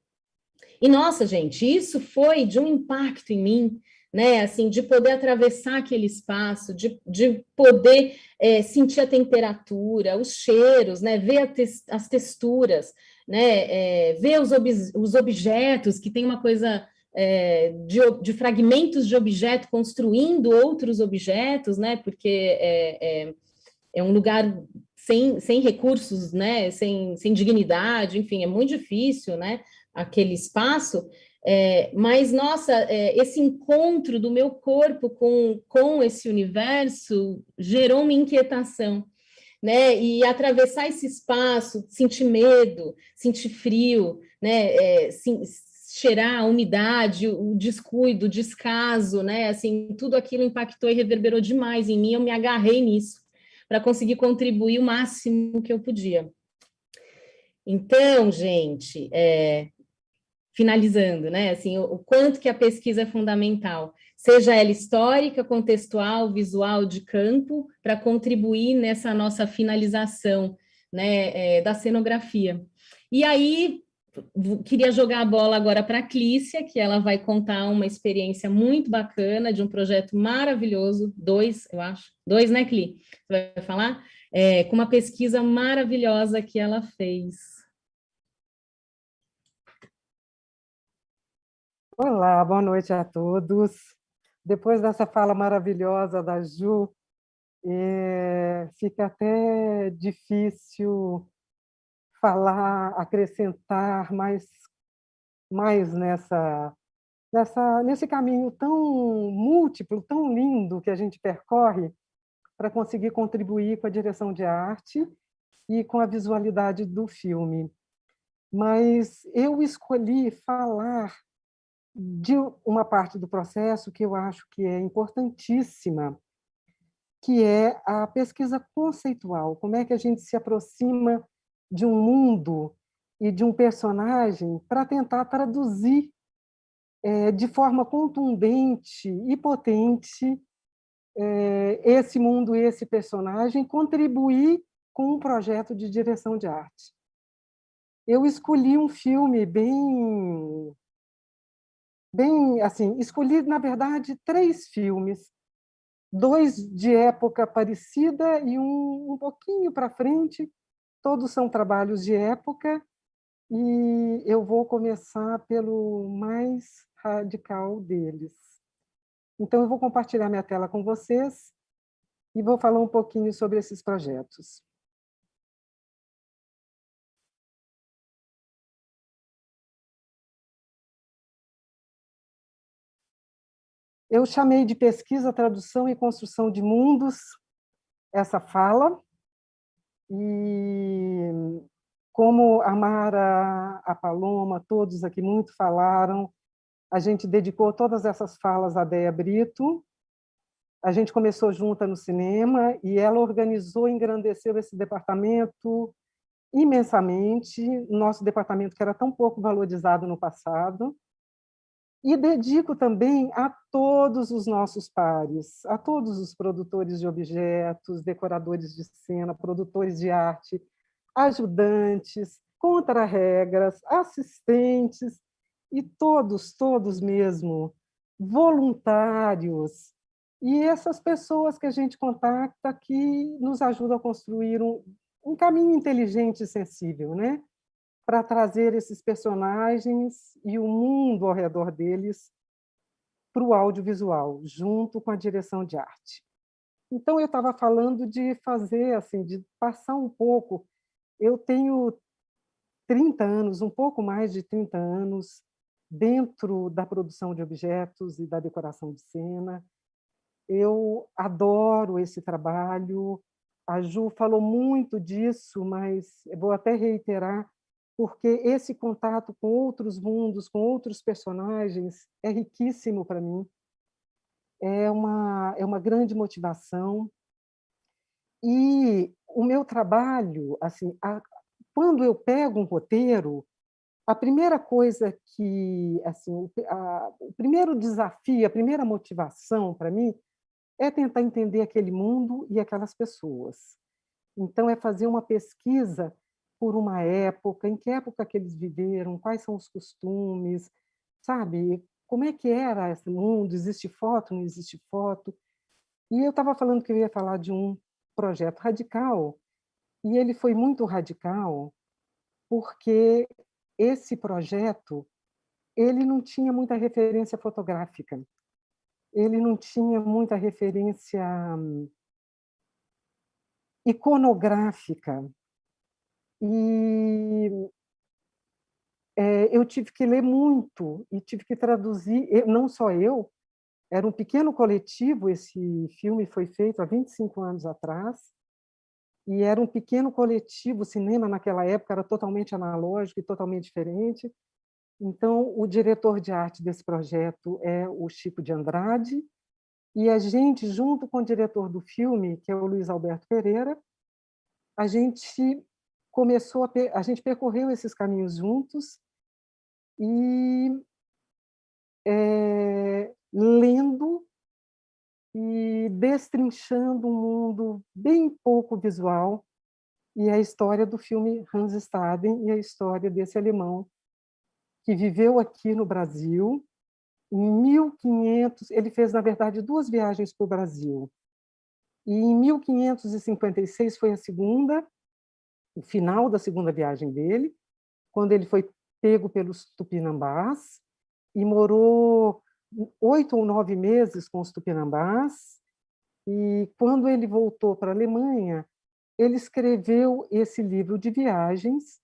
E nossa, gente, isso foi de um impacto em mim, né, assim, de poder atravessar aquele espaço, de poder sentir a temperatura, os cheiros, né, ver as texturas. né? Ver os objetos, que tem uma coisa de fragmentos de objeto construindo outros objetos, né? Porque é um lugar sem recursos, né? Sem dignidade, enfim, é muito difícil, né? Aquele espaço. Mas, nossa, esse encontro do meu corpo com esse universo gerou uma inquietação, né? E atravessar esse espaço, sentir medo, sentir frio, né? Cheirar a umidade, o descuido, o descaso, né? Assim, tudo aquilo impactou e reverberou demais em mim. Eu me agarrei nisso para conseguir contribuir o máximo que eu podia. Então, gente, finalizando, né? Assim, o quanto que a pesquisa é fundamental, seja ela histórica, contextual, visual, de campo, para contribuir nessa nossa finalização, né, da cenografia. E aí, queria jogar a bola agora para a Clícia, que ela vai contar uma experiência muito bacana de um projeto maravilhoso, 2, eu acho. 2, né, Clí? Você vai falar? Com uma pesquisa maravilhosa que ela fez. Olá, boa noite a todos. Depois dessa fala maravilhosa da Ju, fica até difícil falar, acrescentar mais nesse caminho tão múltiplo, tão lindo que a gente percorre para conseguir contribuir com a direção de arte e com a visualidade do filme. Mas eu escolhi falar de uma parte do processo que eu acho que é importantíssima, que é a pesquisa conceitual. Como é que a gente se aproxima de um mundo e de um personagem para tentar traduzir de forma contundente e potente esse mundo e esse personagem, contribuir com um projeto de direção de arte. Eu escolhi um filme bem assim, escolhi, na verdade, 3 filmes, 2 de época parecida e um pouquinho para frente, todos são trabalhos de época, e eu vou começar pelo mais radical deles. Então, eu vou compartilhar minha tela com vocês e vou falar um pouquinho sobre esses projetos. Eu chamei de pesquisa, tradução e construção de mundos essa fala, e como a Mara, a Paloma, todos aqui muito falaram, a gente dedicou todas essas falas à Déia Brito. A gente começou junta no cinema e ela organizou e engrandeceu esse departamento imensamente, nosso departamento que era tão pouco valorizado no passado. E dedico também a todos os nossos pares, a todos os produtores de objetos, decoradores de cena, produtores de arte, ajudantes, contra-regras, assistentes e todos mesmo, voluntários. E essas pessoas que a gente contacta que nos ajudam a construir um caminho inteligente e sensível, né? Para trazer esses personagens e o mundo ao redor deles para o audiovisual, junto com a direção de arte. Então, eu estava falando de fazer, assim, de passar um pouco. Eu tenho 30 anos, um pouco mais de 30 anos, dentro da produção de objetos e da decoração de cena. Eu adoro esse trabalho. A Ju falou muito disso, mas eu vou até reiterar, porque esse contato com outros mundos, com outros personagens, é riquíssimo para mim. É uma grande motivação. E o meu trabalho, assim, quando eu pego um roteiro, a primeira coisa que, assim, o primeiro desafio, a primeira motivação para mim é tentar entender aquele mundo e aquelas pessoas. Então, é fazer uma pesquisa por uma época, em que época que eles viveram, quais são os costumes, sabe? Como é que era esse mundo? Existe foto, não existe foto? E eu estava falando que eu ia falar de um projeto radical, e ele foi muito radical, porque esse projeto ele não tinha muita referência fotográfica, ele não tinha muita referência iconográfica. E eu tive que ler muito e tive que traduzir, não só eu, era um pequeno coletivo, esse filme foi feito há 25 anos atrás, e era um pequeno coletivo, o cinema naquela época era totalmente analógico e totalmente diferente. Então, o diretor de arte desse projeto é o Chico de Andrade, e a gente, junto com o diretor do filme, que é o Luiz Alberto Pereira, a gente a gente percorreu esses caminhos juntos e lendo e destrinchando um mundo bem pouco visual, e a história do filme Hans Staden e a história desse alemão que viveu aqui no Brasil em 1500. Ele fez, na verdade, 2 viagens para o Brasil. E em 1556 foi a segunda, o final da segunda viagem dele, quando ele foi pego pelos tupinambás e morou 8 ou 9 meses com os tupinambás. E quando ele voltou para a Alemanha, ele escreveu esse livro de viagens,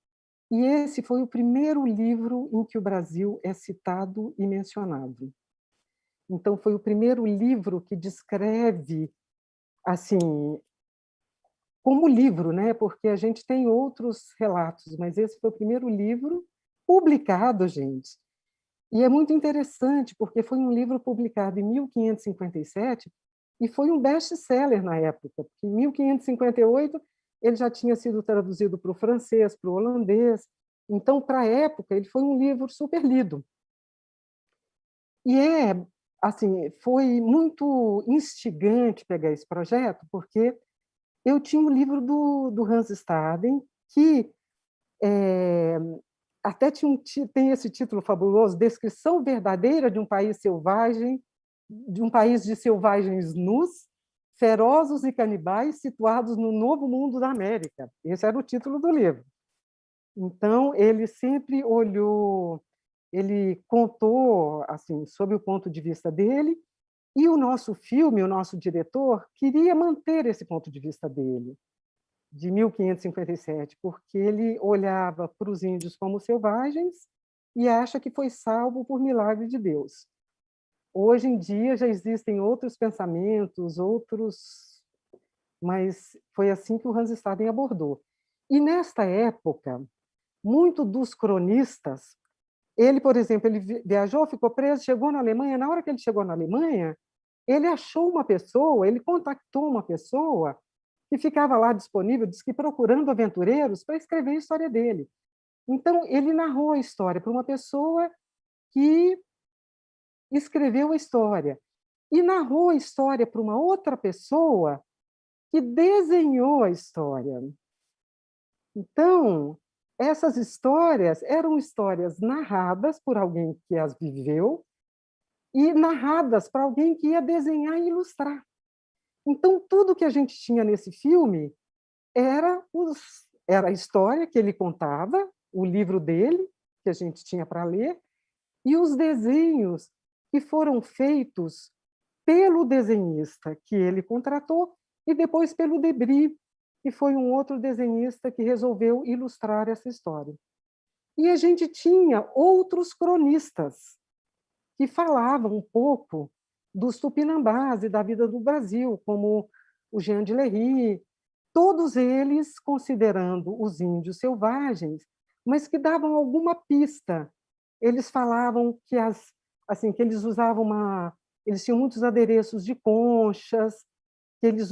e esse foi o primeiro livro em que o Brasil é citado e mencionado. Então, foi o primeiro livro que descreve, assim, como livro, né? Porque a gente tem outros relatos, mas esse foi o primeiro livro publicado, gente. E é muito interessante, porque foi um livro publicado em 1557 e foi um best-seller na época, porque em 1558 ele já tinha sido traduzido para o francês, para o holandês. Então, para a época, ele foi um livro super lido. E assim, foi muito instigante pegar esse projeto, porque eu tinha um livro do Hans Staden, que até tem esse título fabuloso, Descrição Verdadeira de um País Selvagem, de um país de selvagens nus, ferozes e canibais, situados no Novo Mundo da América. Esse era o título do livro. Então, ele sempre olhou, ele contou assim sob o ponto de vista dele, e o nosso filme, o nosso diretor, queria manter esse ponto de vista dele, de 1557, porque ele olhava para os índios como selvagens e acha que foi salvo por milagre de Deus. Hoje em dia já existem outros pensamentos, mas foi assim que o Hans Staden abordou. E nesta época, muito dos cronistas, ele, por exemplo, ele viajou, ficou preso, chegou na Alemanha. Na hora que ele chegou na Alemanha, ele achou uma pessoa, ele contactou uma pessoa que ficava lá disponível, diz que procurando aventureiros para escrever a história dele. Então, ele narrou a história para uma pessoa que escreveu a história, e narrou a história para uma outra pessoa que desenhou a história. Então, essas histórias eram histórias narradas por alguém que as viveu e narradas para alguém que ia desenhar e ilustrar. Então, tudo que a gente tinha nesse filme era a história que ele contava, o livro dele, que a gente tinha para ler, e os desenhos que foram feitos pelo desenhista que ele contratou e depois pelo Debris, que foi um outro desenhista que resolveu ilustrar essa história. E a gente tinha outros cronistas que falavam um pouco dos tupinambás e da vida do Brasil, como o Jean de Lery, todos eles considerando os índios selvagens, mas que davam alguma pista. Eles falavam que que eles usavam eles tinham muitos adereços de conchas, que eles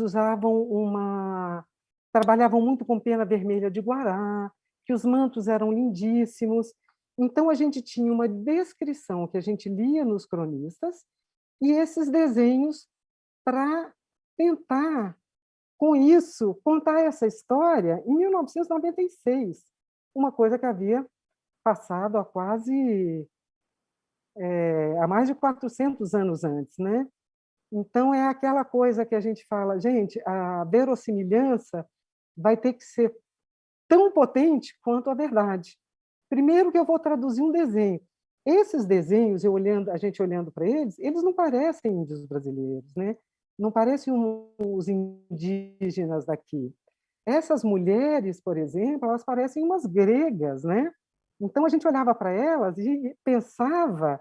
trabalhavam muito com pena vermelha de guará, que os mantos eram lindíssimos. Então, a gente tinha uma descrição que a gente lia nos cronistas e esses desenhos para tentar, com isso, contar essa história em 1996, uma coisa que havia passado há mais de 400 anos antes, né? Então, é aquela coisa que a gente fala, gente, a verossimilhança vai ter que ser tão potente quanto a verdade. Primeiro que eu vou traduzir um desenho. Esses desenhos, a gente olhando para eles não parecem índios brasileiros, né? Não parecem os indígenas daqui. Essas mulheres, por exemplo, elas parecem umas gregas, né? Então a gente olhava para elas e pensava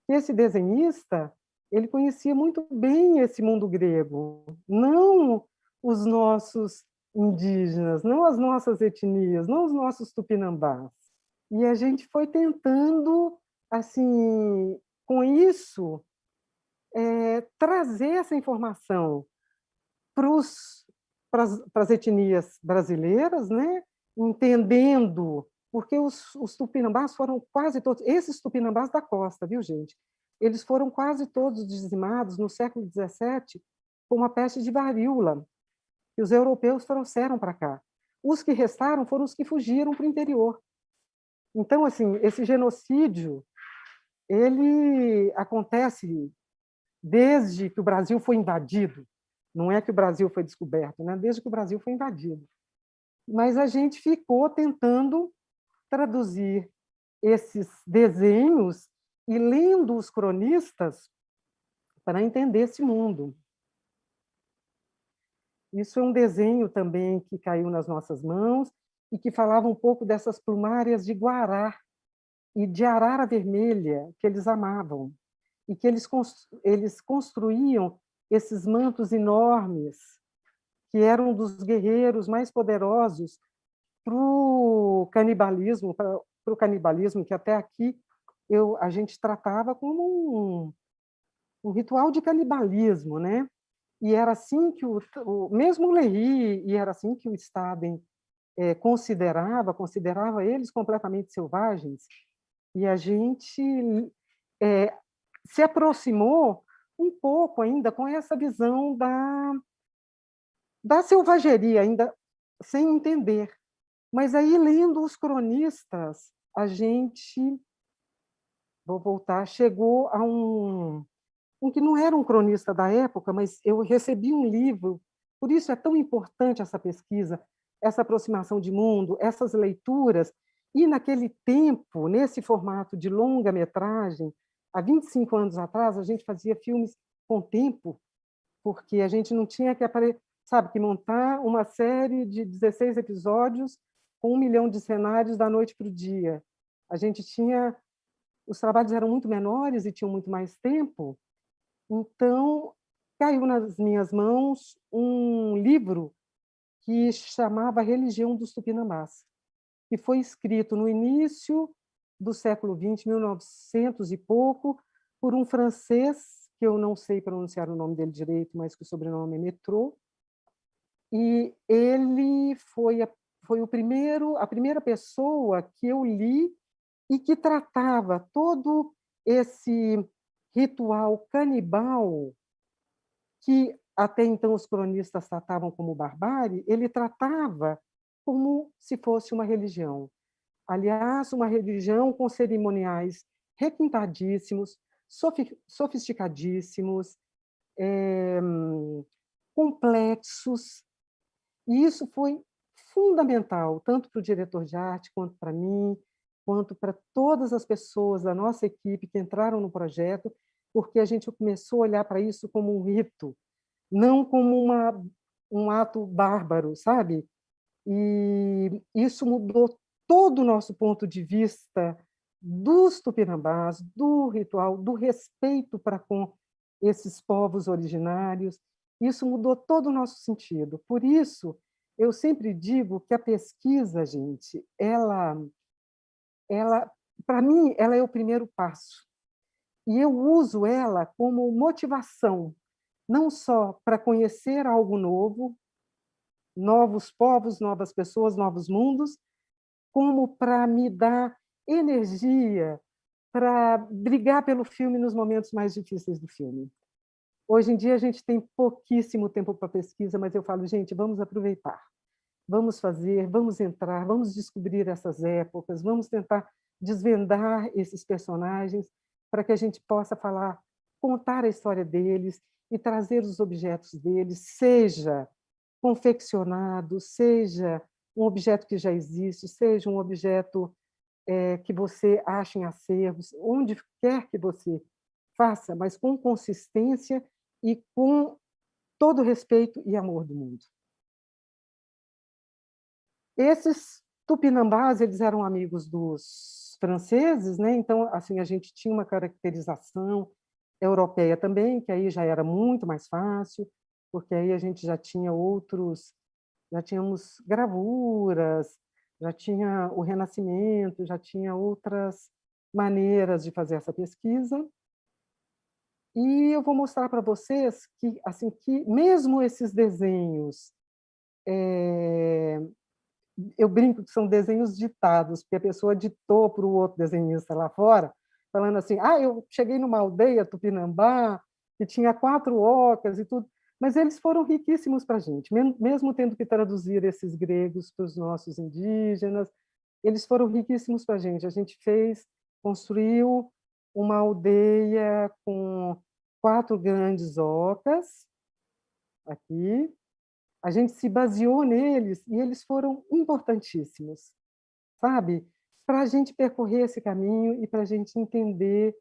que esse desenhista, ele conhecia muito bem esse mundo grego, não os nossos indígenas, não as nossas etnias, não os nossos tupinambás. E a gente foi tentando, assim, com isso, trazer essa informação para as etnias brasileiras, né? Entendendo, porque os tupinambás foram quase todos, esses tupinambás da costa, viu, gente? Eles foram quase todos dizimados no século XVII com a peste de varíola, que os europeus trouxeram para cá. Os que restaram foram os que fugiram para o interior. Então, assim, esse genocídio, ele acontece desde que o Brasil foi invadido. Não é que o Brasil foi descoberto, né? Desde que o Brasil foi invadido. Mas a gente ficou tentando traduzir esses desenhos e lendo os cronistas para entender esse mundo. Isso é um desenho também que caiu nas nossas mãos e que falava um pouco dessas plumárias de guará e de arara vermelha que eles amavam e que eles construíam esses mantos enormes que eram dos guerreiros mais poderosos para o canibalismo, que até aqui a gente tratava como um ritual de canibalismo, né? E era assim que mesmo o Lery, e era assim que o Staden considerava eles completamente selvagens. E a gente se aproximou um pouco ainda com essa visão da selvageria, ainda sem entender. Mas aí, lendo os cronistas, a gente, vou voltar, chegou a um que não era um cronista da época, mas eu recebi um livro, por isso é tão importante essa pesquisa, essa aproximação de mundo, essas leituras, e naquele tempo, nesse formato de longa-metragem, há 25 anos atrás, a gente fazia filmes com tempo, porque a gente não tinha que montar uma série de 16 episódios com 1 milhão de cenários da noite para o dia. A gente tinha... Os trabalhos eram muito menores e tinham muito mais tempo, então caiu nas minhas mãos um livro que chamava Religião dos Tupinambás, que foi escrito no início do século XX, 1900 e pouco, por um francês, que eu não sei pronunciar o nome dele direito, mas que o sobrenome é Métraux, e ele foi a primeira pessoa que eu li e que tratava todo esse ritual canibal que até então os cronistas tratavam como barbárie, ele tratava como se fosse uma religião. Aliás, uma religião com cerimoniais requintadíssimos, sofisticadíssimos, complexos. E isso foi fundamental, tanto para o diretor de arte, quanto para mim, quanto para todas as pessoas da nossa equipe que entraram no projeto, porque a gente começou a olhar para isso como um rito, não como um ato bárbaro, sabe? E isso mudou todo o nosso ponto de vista dos tupinambás, do ritual, do respeito para com esses povos originários. Isso mudou todo o nosso sentido. Por isso, eu sempre digo que a pesquisa, gente, para mim, ela é o primeiro passo. E eu uso ela como motivação, não só para conhecer algo novo, novos povos, novas pessoas, novos mundos, como para me dar energia para brigar pelo filme nos momentos mais difíceis do filme. Hoje em dia a gente tem pouquíssimo tempo para pesquisa, mas eu falo, gente, vamos aproveitar, vamos fazer, vamos entrar, vamos descobrir essas épocas, vamos tentar desvendar esses personagens para que a gente possa contar a história deles e trazer os objetos deles, seja confeccionados, seja um objeto que já existe, seja um objeto que você acha em acervos, onde quer que você faça, mas com consistência e com todo o respeito e amor do mundo. Esses tupinambás, eles eram amigos dos franceses, né? Então, assim, a gente tinha uma caracterização europeia também, que aí já era muito mais fácil, porque aí a gente já tínhamos gravuras, já tinha o Renascimento, já tinha outras maneiras de fazer essa pesquisa. E eu vou mostrar para vocês que, assim, que mesmo esses desenhos, eu brinco que são desenhos ditados, porque a pessoa ditou para o outro desenhista lá fora, falando assim, eu cheguei numa aldeia Tupinambá, que tinha 4 ocas e tudo, mas eles foram riquíssimos para a gente, mesmo tendo que traduzir esses gregos para os nossos indígenas, eles foram riquíssimos para a gente construiu uma aldeia com 4 grandes ocas, aqui, a gente se baseou neles e eles foram importantíssimos, sabe? Para a gente percorrer esse caminho e para a gente entender,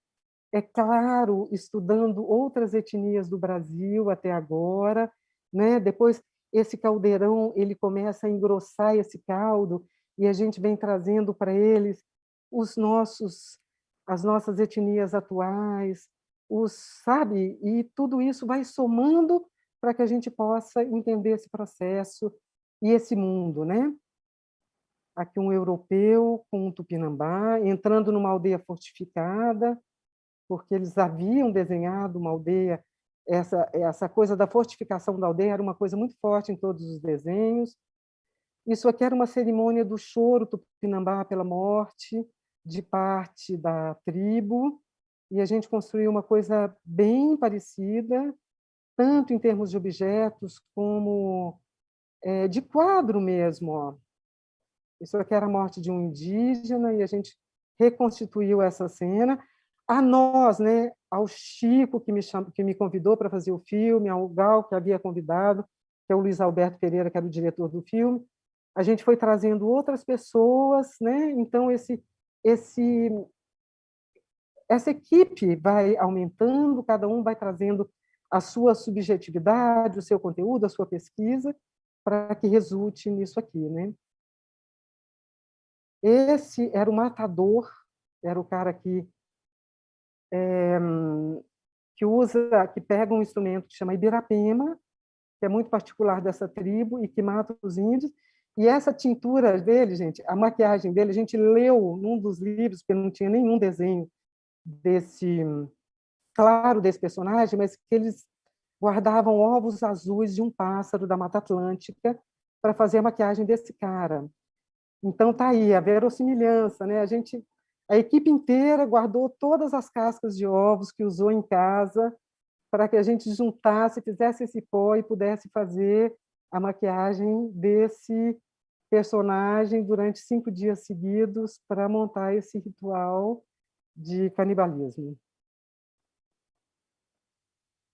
é claro, estudando outras etnias do Brasil até agora, né? Depois esse caldeirão ele começa a engrossar esse caldo e a gente vem trazendo para eles as nossas etnias atuais, sabe? E tudo isso vai somando para que a gente possa entender esse processo e esse mundo, né? Aqui um europeu com um tupinambá, entrando numa aldeia fortificada, porque eles haviam desenhado uma aldeia, essa coisa da fortificação da aldeia era uma coisa muito forte em todos os desenhos. Isso aqui era uma cerimônia do choro tupinambá pela morte de parte da tribo, e a gente construiu uma coisa bem parecida, tanto em termos de objetos como de quadro mesmo. Ó. Isso aqui era a morte de um indígena e a gente reconstituiu essa cena. A nós, né, ao Chico, que me convidou para fazer o filme, ao Gal, que havia convidado, que é o Luiz Alberto Pereira, que era o diretor do filme, a gente foi trazendo outras pessoas, né? Então, essa equipe vai aumentando, cada um vai trazendo a sua subjetividade, o seu conteúdo, a sua pesquisa, para que resulte nisso aqui, né? Esse era o matador, era o cara que que pega um instrumento que chama ibirapema, que é muito particular dessa tribo e que mata os índios. E essa tintura dele, gente, a maquiagem dele, a gente leu num dos livros, porque não tinha nenhum desenho claro desse personagem, mas que eles guardavam ovos azuis de um pássaro da Mata Atlântica para fazer a maquiagem desse cara. Então tá aí a verossimilhança, né? A equipe inteira guardou todas as cascas de ovos que usou em casa para que a gente juntasse, fizesse esse pó e pudesse fazer a maquiagem desse personagem durante 5 dias seguidos para montar esse ritual de canibalismo.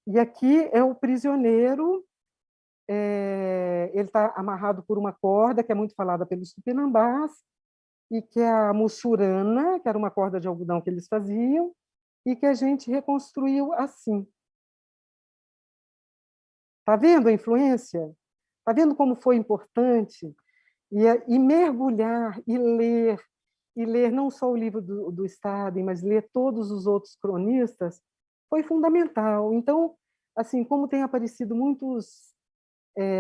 E aqui é o prisioneiro, ele está amarrado por uma corda, que é muito falada pelos tupinambás, e que é a muxurana, que era uma corda de algodão que eles faziam, e que a gente reconstruiu assim. Está vendo a influência? Está vendo como foi importante? E mergulhar e ler não só o livro do Staden, mas ler todos os outros cronistas, foi fundamental. Então, assim, como tem aparecido muitos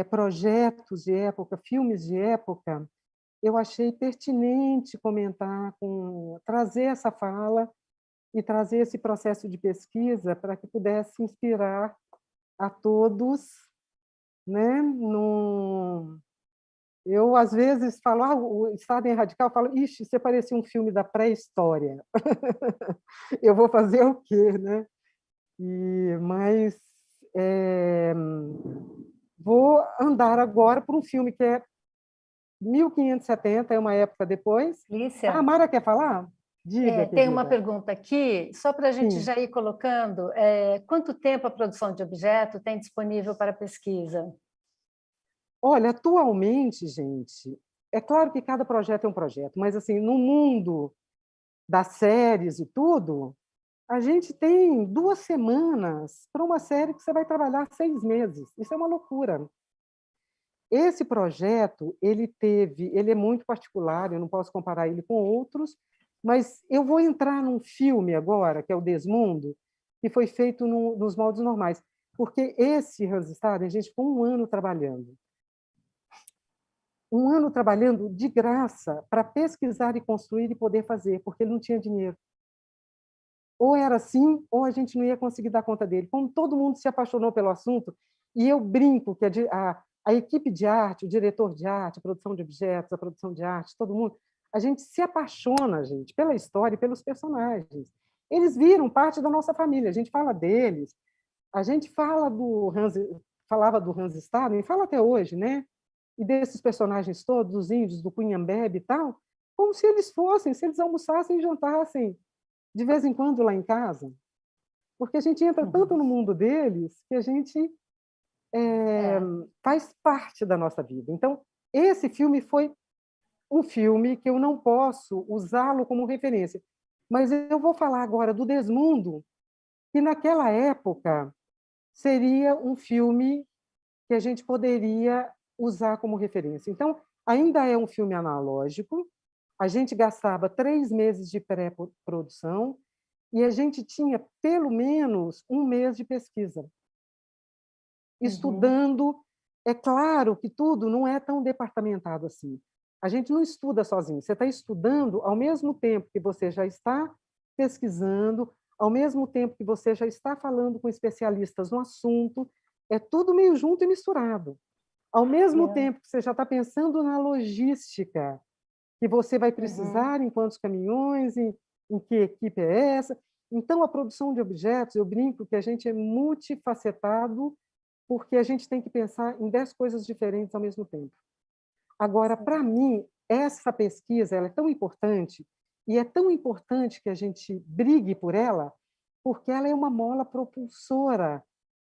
projetos de época, filmes de época, eu achei pertinente comentar, trazer essa fala e trazer esse processo de pesquisa para que pudesse inspirar a todos, né? Eu, às vezes, falo, o Estado em Radical, eu falo, ixi, você parecia um filme da pré-história. Eu vou fazer o quê, né? Mas vou andar agora por um filme que é 1570, é uma época depois. Lícia, A Mara quer falar? Diga, tem uma querida. pergunta aqui, só para a gente Sim. já ir colocando. Quanto tempo a produção de objeto tem disponível para pesquisa? Olha, atualmente, gente, é claro que cada projeto é um projeto, mas assim, no mundo das séries e tudo, a gente tem 2 semanas para uma série que você vai trabalhar 6 meses. Isso é uma loucura. Esse projeto, ele é muito particular, eu não posso comparar ele com outros, mas eu vou entrar num filme agora, que é o Desmundo, que foi feito nos moldes normais, porque esse Hans Staden, a gente ficou 1 ano trabalhando. 1 ano trabalhando de graça para pesquisar e construir e poder fazer, porque ele não tinha dinheiro. Ou era assim, ou a gente não ia conseguir dar conta dele. Como todo mundo se apaixonou pelo assunto, e eu brinco que a equipe de arte, o diretor de arte, a produção de objetos, a produção de arte, todo mundo, a gente se apaixona, gente, pela história e pelos personagens. Eles viram parte da nossa família, a gente fala deles, a gente falava do Hans Staden, e fala até hoje, né? E desses personagens todos, os índios, do Cunhambebe e tal, como se eles almoçassem e jantassem de vez em quando lá em casa, porque a gente entra tanto no mundo deles que a gente faz parte da nossa vida. Então, esse filme foi um filme que eu não posso usá-lo como referência, mas eu vou falar agora do Desmundo, que naquela época seria um filme que a gente poderia usar como referência. Então, ainda é um filme analógico, a gente gastava 3 meses de pré-produção e a gente tinha pelo menos 1 mês de pesquisa. Estudando, é claro que tudo não é tão departamentado assim. A gente não estuda sozinho, você está estudando ao mesmo tempo que você já está pesquisando, ao mesmo tempo que você já está falando com especialistas no assunto, é tudo meio junto e misturado. Ao mesmo tempo que você já está pensando na logística, que você vai precisar, em quantos caminhões, em que equipe é essa. Então, a produção de objetos, eu brinco que a gente é multifacetado, porque a gente tem que pensar em 10 coisas diferentes ao mesmo tempo. Agora, para mim, essa pesquisa ela é tão importante, e é tão importante que a gente brigue por ela, porque ela é uma mola propulsora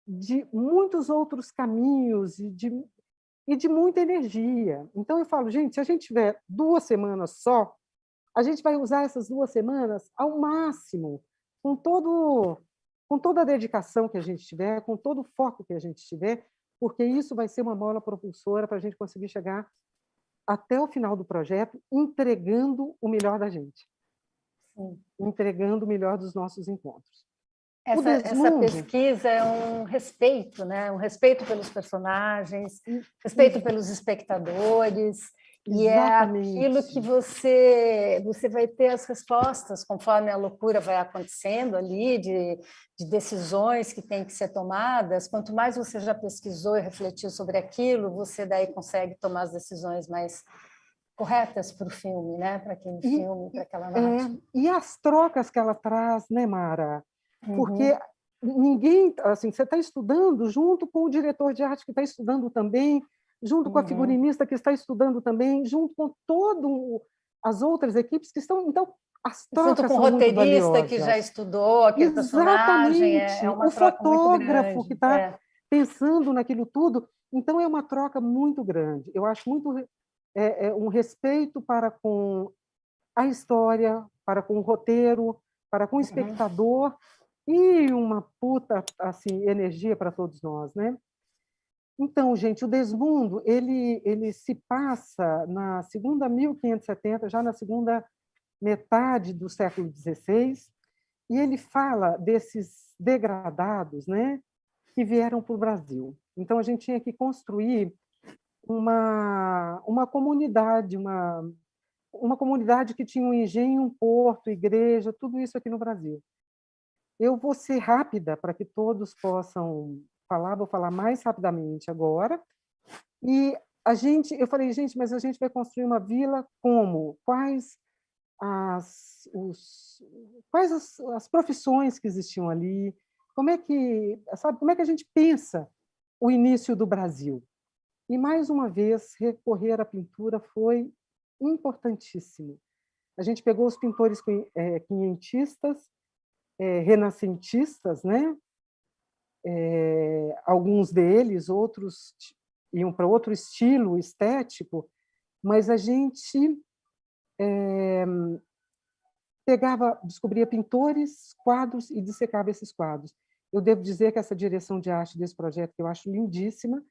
de muitos outros caminhos e de muita energia. Então, eu falo, gente, se a gente tiver 2 semanas só, a gente vai usar essas 2 semanas ao máximo, com toda a dedicação que a gente tiver, com todo o foco que a gente tiver, porque isso vai ser uma mola propulsora para a gente conseguir chegar até o final do projeto, entregando o melhor da gente. Sim. Entregando o melhor dos nossos encontros. Essa pesquisa é um respeito, né? Um respeito pelos personagens, respeito pelos espectadores, e exatamente. É aquilo que você vai ter as respostas conforme a loucura vai acontecendo ali, de decisões que têm que ser tomadas. Quanto mais você já pesquisou e refletiu sobre aquilo, você daí consegue tomar as decisões mais corretas para o filme, né? Para aquele filme, para aquela narrativa. E as trocas que ela traz, né, Mara? Porque ninguém, assim, você está estudando junto com o diretor de arte que está estudando também, junto com a figurinista que está estudando também, junto com todas as outras equipes que estão. Então, as trocas junto com são o muito roteirista valiosas. que já estudou aquele personagem, é uma o troca muito fotógrafo grande. que está pensando naquilo tudo. Então, é uma troca muito grande. Eu acho muito um respeito para com a história, para com o roteiro, para com o espectador, e uma puta assim, energia para todos nós, né? Então, gente, o Desmundo, ele se passa na segunda 1570, já na segunda metade do século XVI, e ele fala desses degradados, né, que vieram para o Brasil. Então, a gente tinha que construir uma comunidade, uma comunidade que tinha um engenho, um porto, igreja, tudo isso aqui no Brasil. Eu vou ser rápida para que todos possam falar, vou falar mais rapidamente agora. E eu falei, gente, mas a gente vai construir uma vila como? Quais as profissões que existiam ali? Como é que a gente pensa o início do Brasil? E, mais uma vez, recorrer à pintura foi importantíssimo. A gente pegou os pintores quinhentistas, renascentistas, né? Alguns deles, outros iam para outro estilo estético, mas a gente descobria pintores, quadros e dissecava esses quadros. Eu devo dizer que essa direção de arte desse projeto, que eu acho lindíssima,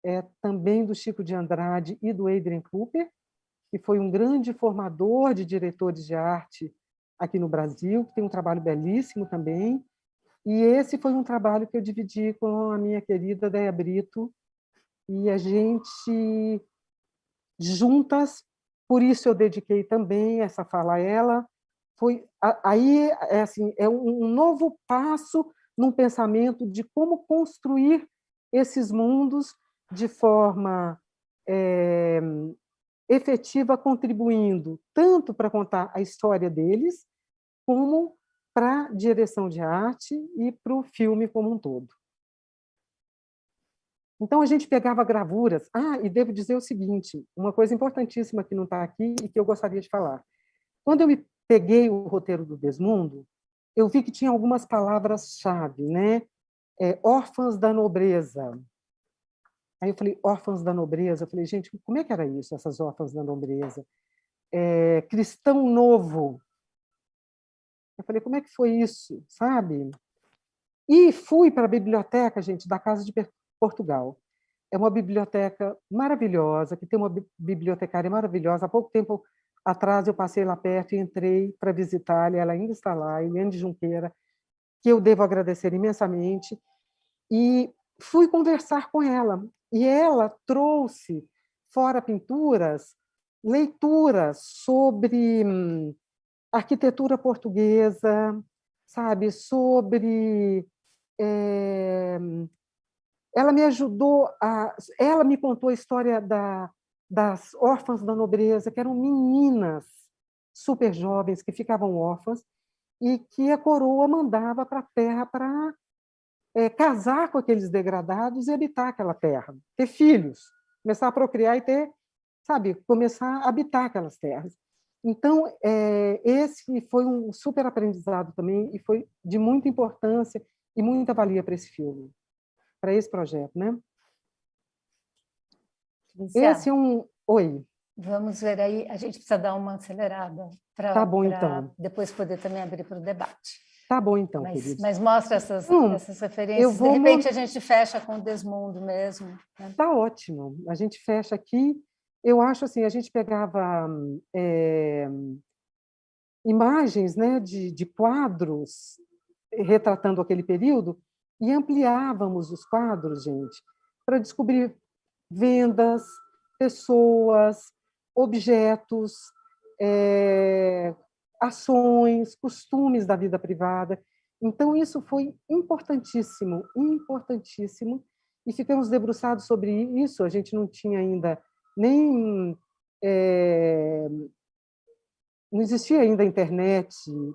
é também do Chico de Andrade e do Adrian Cooper, que foi um grande formador de diretores de arte aqui no Brasil, que tem um trabalho belíssimo também. E esse foi um trabalho que eu dividi com a minha querida Déia Brito, e a gente, juntas, por isso eu dediquei também essa fala a ela, aí assim, é um novo passo num pensamento de como construir esses mundos de forma efetiva, contribuindo tanto para contar a história deles, como para a direção de arte e para o filme como um todo. Então, a gente pegava gravuras. E devo dizer o seguinte, uma coisa importantíssima que não está aqui e que eu gostaria de falar. Quando eu me peguei o roteiro do Desmundo, eu vi que tinha algumas palavras-chave, né? Órfãs da nobreza. Aí eu falei, órfãs da nobreza. Eu falei, gente, como é que era isso, essas órfãs da nobreza? Cristão novo. Eu falei, como é que foi isso, sabe? E fui para a biblioteca, gente, da Casa de Portugal. É uma biblioteca maravilhosa, que tem uma bibliotecária maravilhosa. Há pouco tempo atrás eu passei lá perto e entrei para visitá-la, ela ainda está lá, Eliane Junqueira, que eu devo agradecer imensamente. E fui conversar com ela. E ela trouxe, fora pinturas, leituras sobre arquitetura portuguesa, sabe, sobre... Ela me ajudou, ela me contou a história das órfãs da nobreza, que eram meninas super jovens que ficavam órfãs e que a coroa mandava para a terra para casar com aqueles degradados e habitar aquela terra, ter filhos, começar a procriar e ter, sabe, começar a habitar aquelas terras. Então, esse foi um super aprendizado também e foi de muita importância e muita valia para esse filme, para esse projeto, né? Esse é um... Oi. Vamos ver aí, a gente precisa dar uma acelerada Tá bom, para então. depois poder também abrir para o debate. Tá bom, então, queridos. Mas mostra essas referências. De repente, a gente fecha com o Desmundo mesmo. Né? Tá ótimo. A gente fecha aqui. Eu acho assim, a gente pegava imagens, né, de quadros retratando aquele período e ampliávamos os quadros, gente, para descobrir vendas, pessoas, objetos, ações, costumes da vida privada. Então, isso foi importantíssimo, importantíssimo, e ficamos debruçados sobre isso. A gente não tinha ainda nem... não existia ainda a internet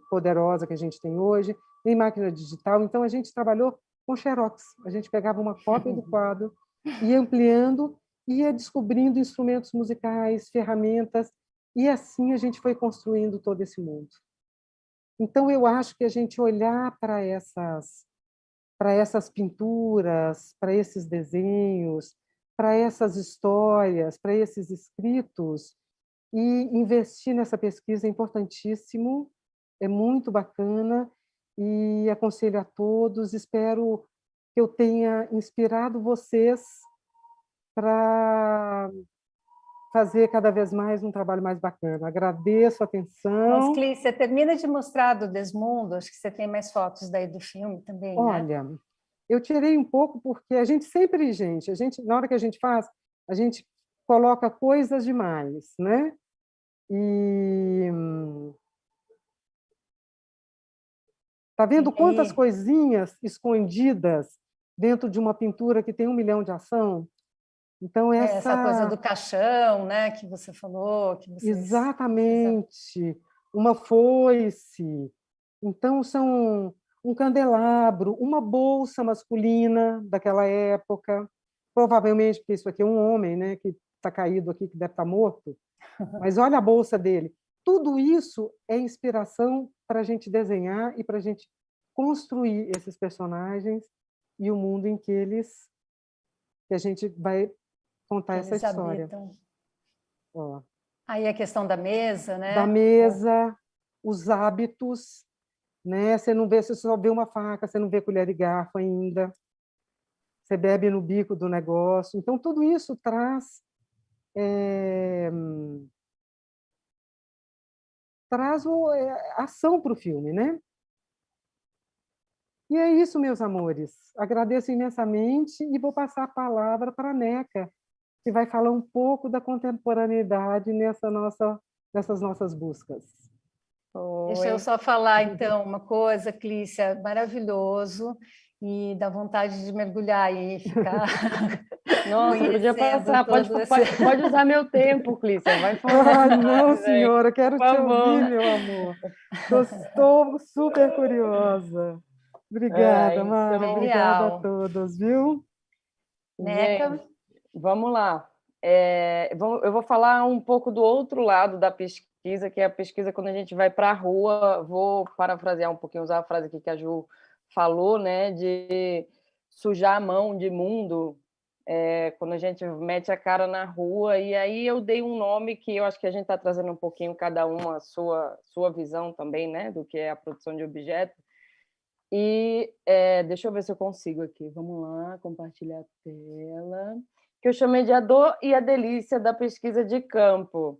poderosa que a gente tem hoje, nem máquina digital, então a gente trabalhou com xerox. A gente pegava uma cópia do quadro, ia ampliando, ia descobrindo instrumentos musicais, ferramentas, e assim a gente foi construindo todo esse mundo. Então, eu acho que a gente olhar para essas pinturas, para esses desenhos, para essas histórias, para esses escritos, e investir nessa pesquisa é importantíssimo, é muito bacana, e aconselho a todos, espero que eu tenha inspirado vocês para fazer cada vez mais um trabalho mais bacana. Agradeço a atenção. Mas, Clícia, você termina de mostrar do Desmundo, acho que você tem mais fotos daí do filme também, né? Olha, eu tirei um pouco porque a gente sempre, na hora que a gente faz, a gente coloca coisas demais, né? E tá vendo quantas coisinhas escondidas dentro de uma pintura que tem 1 milhão de ação? Então, essa coisa do caixão, né, que você falou. Que vocês... Exatamente. Uma foice. Então, são um candelabro, uma bolsa masculina daquela época, provavelmente, porque isso aqui é um homem, né, que está caído aqui, que deve estar morto, mas olha a bolsa dele. Tudo isso é inspiração para a gente desenhar e para a gente construir esses personagens e o mundo em que a gente vai contar essa história. Habitam. Ó, Aí a questão da mesa, né? da mesa, os hábitos, né? Você não vê, você só vê uma faca, você não vê colher e garfo ainda. Você bebe no bico do negócio. Então, tudo isso traz ação para o filme, né? E é isso, meus amores. Agradeço imensamente e vou passar a palavra para a Neca, que vai falar um pouco da contemporaneidade nessas nossas buscas. Deixa eu Oi. só falar, então, uma coisa, Clícia, maravilhoso, e dá vontade de mergulhar aí e ficar Nossa, podia conhecendo passar. Pode, todo esse... pode usar meu tempo, Clícia. Vai Ah, falando não, mais aí. senhora, Por quero te ouvir, favor. meu amor. Estou super curiosa. Obrigada, Mari, Então, obrigada a Genial. todos, viu? Neca, gente, vamos lá. Eu vou falar um pouco do outro lado da pesquisa, que é a pesquisa quando a gente vai para a rua. Vou parafrasear um pouquinho, usar a frase aqui que a Ju falou, né, de sujar a mão de mundo, quando a gente mete a cara na rua. E aí eu dei um nome que eu acho que a gente está trazendo um pouquinho, cada um a sua visão também, né, do que é a produção de objetos. E deixa eu ver se eu consigo aqui. Vamos lá, compartilhar a tela. Que eu chamei de A Dor e a Delícia da Pesquisa de Campo,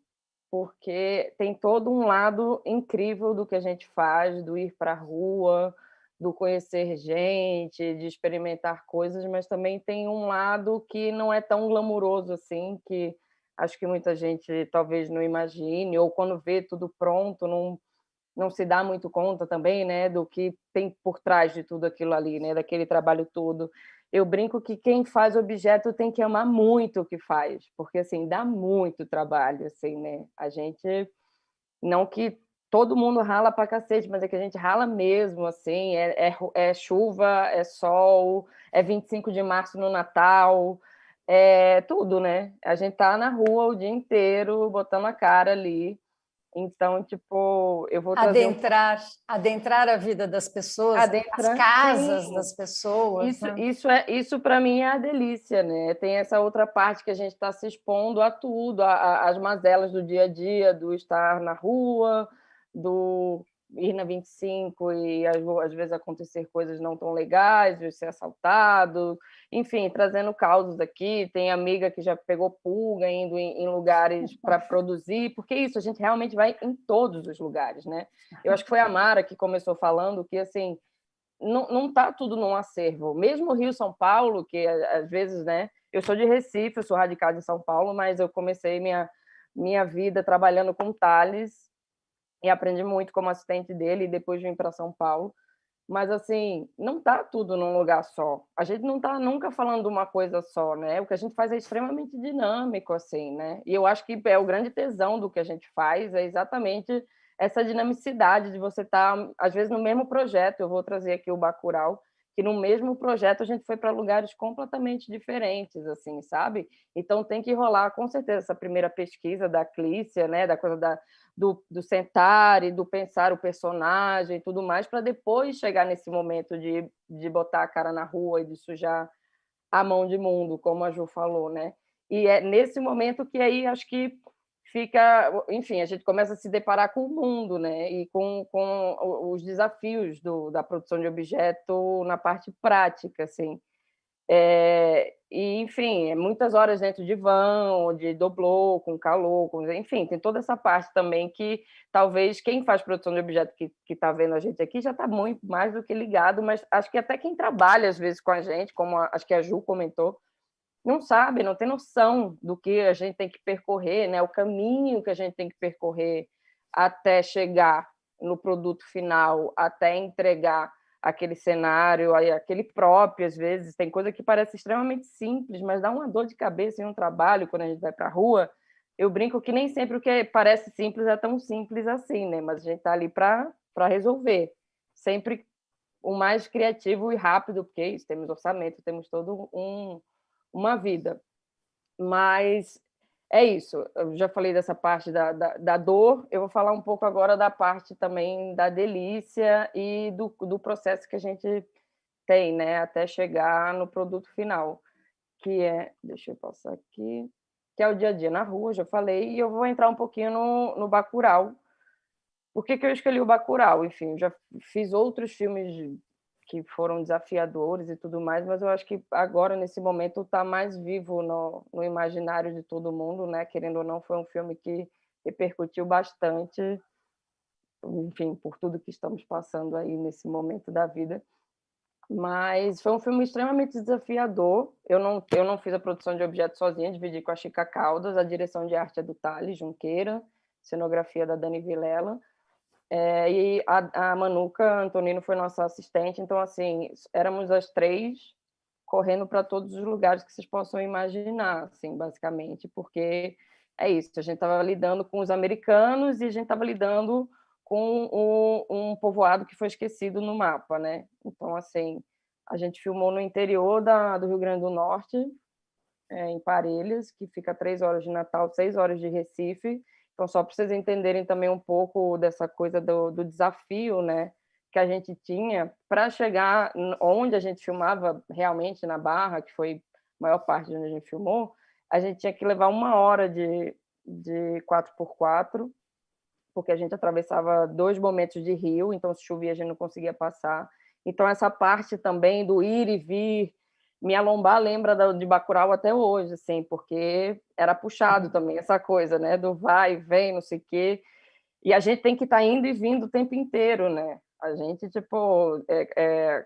porque tem todo um lado incrível do que a gente faz, do ir para a rua, do conhecer gente, de experimentar coisas, mas também tem um lado que não é tão glamuroso assim, que acho que muita gente talvez não imagine, ou quando vê tudo pronto, não se dá muito conta também, né, do que tem por trás de tudo aquilo ali, né, daquele trabalho todo. Eu brinco que quem faz objeto tem que amar muito o que faz, porque assim dá muito trabalho, assim, né? A gente não que todo mundo rala pra cacete, mas é que a gente rala mesmo, assim, é chuva, é sol, é 25 de março no Natal, é tudo, né? A gente tá na rua o dia inteiro, botando a cara ali. Então, tipo, eu vou trazer adentrar a vida das pessoas, as adentrar, casas sim. das pessoas, né? Isso para mim é a delícia, né? Tem essa outra parte que a gente está se expondo a tudo, às mazelas do dia a dia, do estar na rua, do ir na 25 e às vezes acontecer coisas não tão legais, de ser assaltado, enfim, trazendo causos aqui. Tem amiga que já pegou pulga indo em lugares para produzir, porque isso, a gente realmente vai em todos os lugares, né? Eu acho que foi a Mara que começou falando que, assim, não está tudo num acervo. Mesmo Rio São Paulo, que às vezes, né? Eu sou de Recife, eu sou radicada em São Paulo, mas eu comecei minha vida trabalhando com Thales e aprendi muito como assistente dele e depois vim para São Paulo. Mas, assim, não está tudo num lugar só. A gente não está nunca falando de uma coisa só, né? O que a gente faz é extremamente dinâmico, assim, né? E eu acho que é o grande tesão do que a gente faz, é exatamente essa dinamicidade de você estar, às vezes, no mesmo projeto. Eu vou trazer aqui o Bacurau, que no mesmo projeto a gente foi para lugares completamente diferentes, assim, sabe? Então tem que rolar, com certeza, essa primeira pesquisa da Clícia, né? Da coisa do sentar e do pensar o personagem e tudo mais, para depois chegar nesse momento de botar a cara na rua e de sujar a mão de mundo, como a Ju falou, né? E é nesse momento que aí acho que fica, enfim, a gente começa a se deparar com o mundo, né? E com os desafios da produção de objeto na parte prática, assim. E, enfim, muitas horas dentro de van, de doblô, com calor, enfim, tem toda essa parte também que talvez quem faz produção de objeto que está vendo a gente aqui já está muito mais do que ligado, mas acho que até quem trabalha às vezes com a gente, como acho que a Ju comentou, não sabe, não tem noção do que a gente tem que percorrer, né? O caminho que a gente tem que percorrer até chegar no produto final, até entregar aquele cenário, aquele próprio, às vezes, tem coisa que parece extremamente simples, mas dá uma dor de cabeça em um trabalho quando a gente vai para a rua. Eu brinco que nem sempre o que parece simples é tão simples assim, né? Mas a gente está ali para resolver. Sempre o mais criativo e rápido, porque é isso, temos orçamento, temos todo uma vida. Mas é isso, eu já falei dessa parte da dor, eu vou falar um pouco agora da parte também da delícia e do processo que a gente tem, né, até chegar no produto final, que é, deixa eu passar aqui, que é o dia a dia na rua, já falei, e eu vou entrar um pouquinho no Bacurau. Por que eu escolhi o Bacurau? Enfim, eu já fiz outros filmes que foram desafiadores e tudo mais, mas eu acho que agora, nesse momento, está mais vivo no imaginário de todo mundo, né? Querendo ou não, foi um filme que repercutiu bastante, enfim, por tudo que estamos passando aí nesse momento da vida. Mas foi um filme extremamente desafiador. Eu não fiz a produção de objetos sozinha, dividi com a Chica Caldas, a direção de arte é do Thales Junqueira, cenografia da Dani Vilela, e a Manuca Antonino foi nossa assistente. Então, assim, éramos as 3 correndo para todos os lugares que vocês possam imaginar, assim, basicamente, porque é isso, a gente estava lidando com os americanos e a gente estava lidando com um povoado que foi esquecido no mapa, né? Então, assim, a gente filmou no interior do Rio Grande do Norte, em Parelhas, que fica a 3 horas de Natal, 6 horas de Recife. Então, só para vocês entenderem também um pouco dessa coisa do desafio, né, que a gente tinha para chegar onde a gente filmava realmente, na Barra, que foi a maior parte de onde a gente filmou, a gente tinha que levar 1 hora de 4x4, porque a gente atravessava 2 momentos de rio, então se chovia a gente não conseguia passar. Então essa parte também do ir e vir, Minha Lombá lembra de Bacurau até hoje, assim, porque era puxado também essa coisa, né, do vai e vem, não sei o quê, e a gente tem que estar indo e vindo o tempo inteiro, né? A gente, tipo,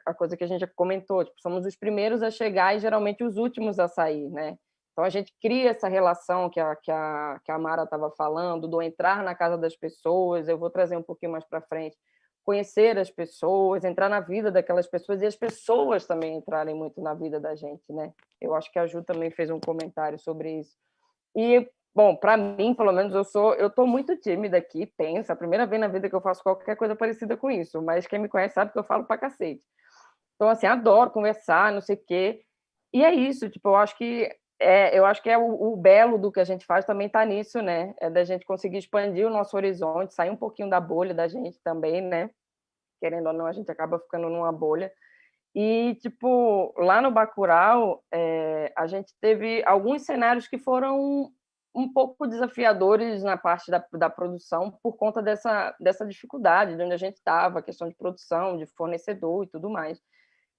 a coisa que a gente já comentou, tipo, somos os primeiros a chegar e geralmente os últimos a sair, né? Então a gente cria essa relação que a Mara estava falando, do entrar na casa das pessoas. Eu vou trazer um pouquinho mais para frente, conhecer as pessoas, entrar na vida daquelas pessoas e as pessoas também entrarem muito na vida da gente, né? Eu acho que a Ju também fez um comentário sobre isso. E, bom, para mim, pelo menos, eu tô muito tímida aqui, tensa, a primeira vez na vida que eu faço qualquer coisa parecida com isso, mas quem me conhece sabe que eu falo pra cacete. Então, assim, adoro conversar, não sei o quê. E é isso, tipo, eu acho que o belo do que a gente faz também está nisso, né? É da gente conseguir expandir o nosso horizonte, sair um pouquinho da bolha da gente também, né? Querendo ou não, a gente acaba ficando numa bolha. E, tipo, lá no Bacurau, a gente teve alguns cenários que foram um pouco desafiadores na parte da produção por conta dessa dificuldade de onde a gente estava, a questão de produção, de fornecedor e tudo mais.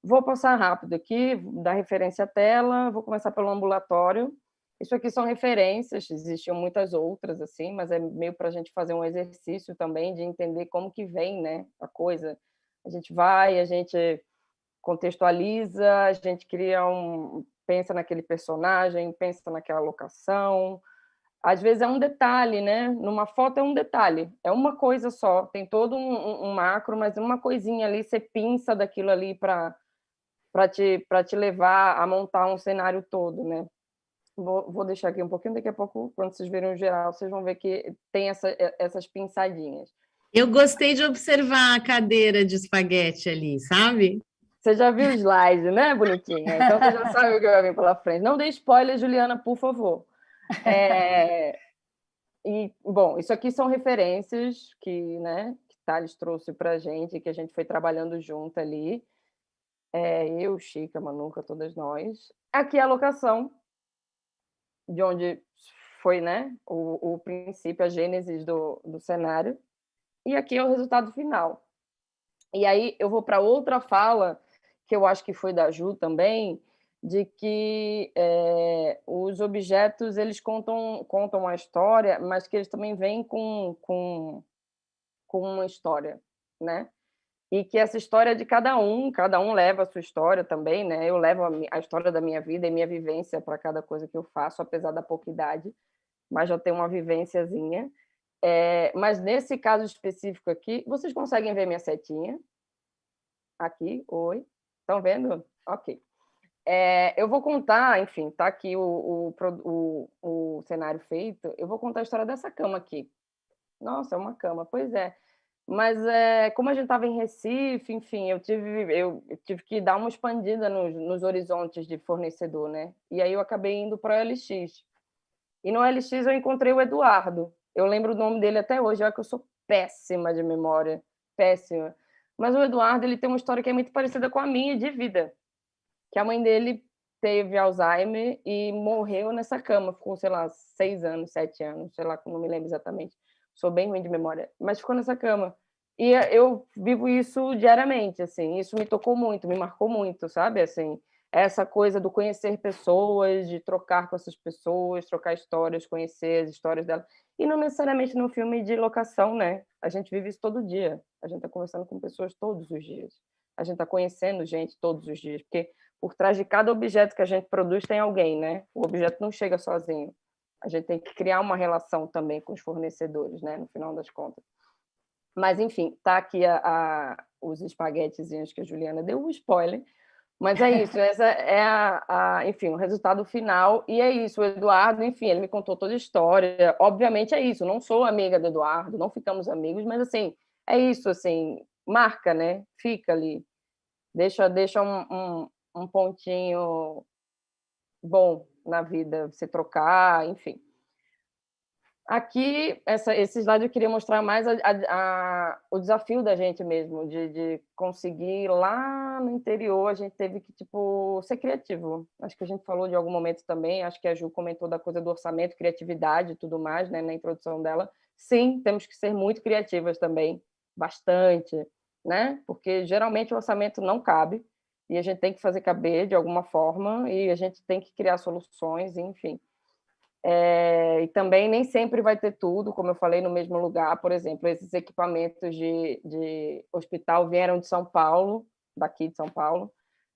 Vou passar rápido aqui, dar referência à tela, vou começar pelo ambulatório. Isso aqui são referências, existiam muitas outras, assim, mas é meio para a gente fazer um exercício também de entender como que vem, né, a coisa. A gente vai, a gente contextualiza, a gente pensa naquele personagem, pensa naquela locação. Às vezes é um detalhe, né? Numa foto é um detalhe, é uma coisa só, tem todo um macro, mas uma coisinha ali, você pinça daquilo ali para te levar a montar um cenário todo, né? Vou deixar aqui um pouquinho, daqui a pouco, quando vocês verem o geral, vocês vão ver que tem essas pinçadinhas. Eu gostei de observar a cadeira de espaguete ali, sabe? Você já viu o slide, né, bonitinha? Então você já sabe o que vai vir pela frente. Não dê spoiler, Juliana, por favor. E, bom, isso aqui são referências que, né, que Thales trouxe para a gente, que a gente foi trabalhando junto ali. Eu, Chica, Manuca, todas nós. Aqui é a locação, de onde foi, né, o princípio, a gênese do cenário. E aqui é o resultado final. E aí eu vou para outra fala, que eu acho que foi da Ju também, de que os objetos eles contam a história, mas que eles também vêm com uma história, né? E que essa história é de cada um leva a sua história também, né? Eu levo a história da minha vida e minha vivência para cada coisa que eu faço, apesar da pouca idade, mas já tenho uma vivênciazinha. Mas nesse caso específico aqui, vocês conseguem ver minha setinha? Aqui, oi. Estão vendo? Ok. Eu vou contar, enfim, tá aqui o cenário feito. Eu vou contar a história dessa cama aqui. Nossa, é uma cama, pois é. Mas como a gente estava em Recife, enfim, eu tive que dar uma expandida nos horizontes de fornecedor, né? E aí eu acabei indo para o OLX. E no OLX eu encontrei o Eduardo. Eu lembro o nome dele até hoje, olha que eu sou péssima de memória, péssima. Mas o Eduardo, ele tem uma história que é muito parecida com a minha de vida, que a mãe dele teve Alzheimer e morreu nessa cama, ficou, sei lá, 6 anos, 7 anos, sei lá, não me lembro exatamente, sou bem ruim de memória, mas ficou nessa cama. E eu vivo isso diariamente, assim, isso me tocou muito, me marcou muito, sabe, assim, essa coisa do conhecer pessoas, de trocar com essas pessoas, trocar histórias, conhecer as histórias delas, e não necessariamente no filme de locação, né, a gente vive isso todo dia, a gente está conversando com pessoas todos os dias, a gente está conhecendo gente todos os dias, porque por trás de cada objeto que a gente produz tem alguém, né, o objeto não chega sozinho, a gente tem que criar uma relação também com os fornecedores, né, no final das contas. Mas, enfim, tá aqui os espaguetezinhos que a Juliana deu, um spoiler, mas é isso, essa é enfim, o resultado final, e é isso, o Eduardo, enfim, ele me contou toda a história, obviamente é isso, não sou amiga do Eduardo, não ficamos amigos, mas, assim, é isso, assim, marca, né, fica ali, deixa um pontinho bom na vida, você trocar, enfim. Aqui, esse slide eu queria mostrar mais o desafio da gente mesmo, de conseguir lá no interior, a gente teve que, tipo, ser criativo. Acho que a gente falou de algum momento também, acho que a Ju comentou da coisa do orçamento, criatividade e tudo mais, né, na introdução dela. Sim, temos que ser muito criativas também, bastante, né? Porque geralmente o orçamento não cabe e a gente tem que fazer caber de alguma forma e a gente tem que criar soluções, enfim. E também nem sempre vai ter tudo, como eu falei, no mesmo lugar. Por exemplo, esses equipamentos de hospital vieram de São Paulo, daqui de São Paulo,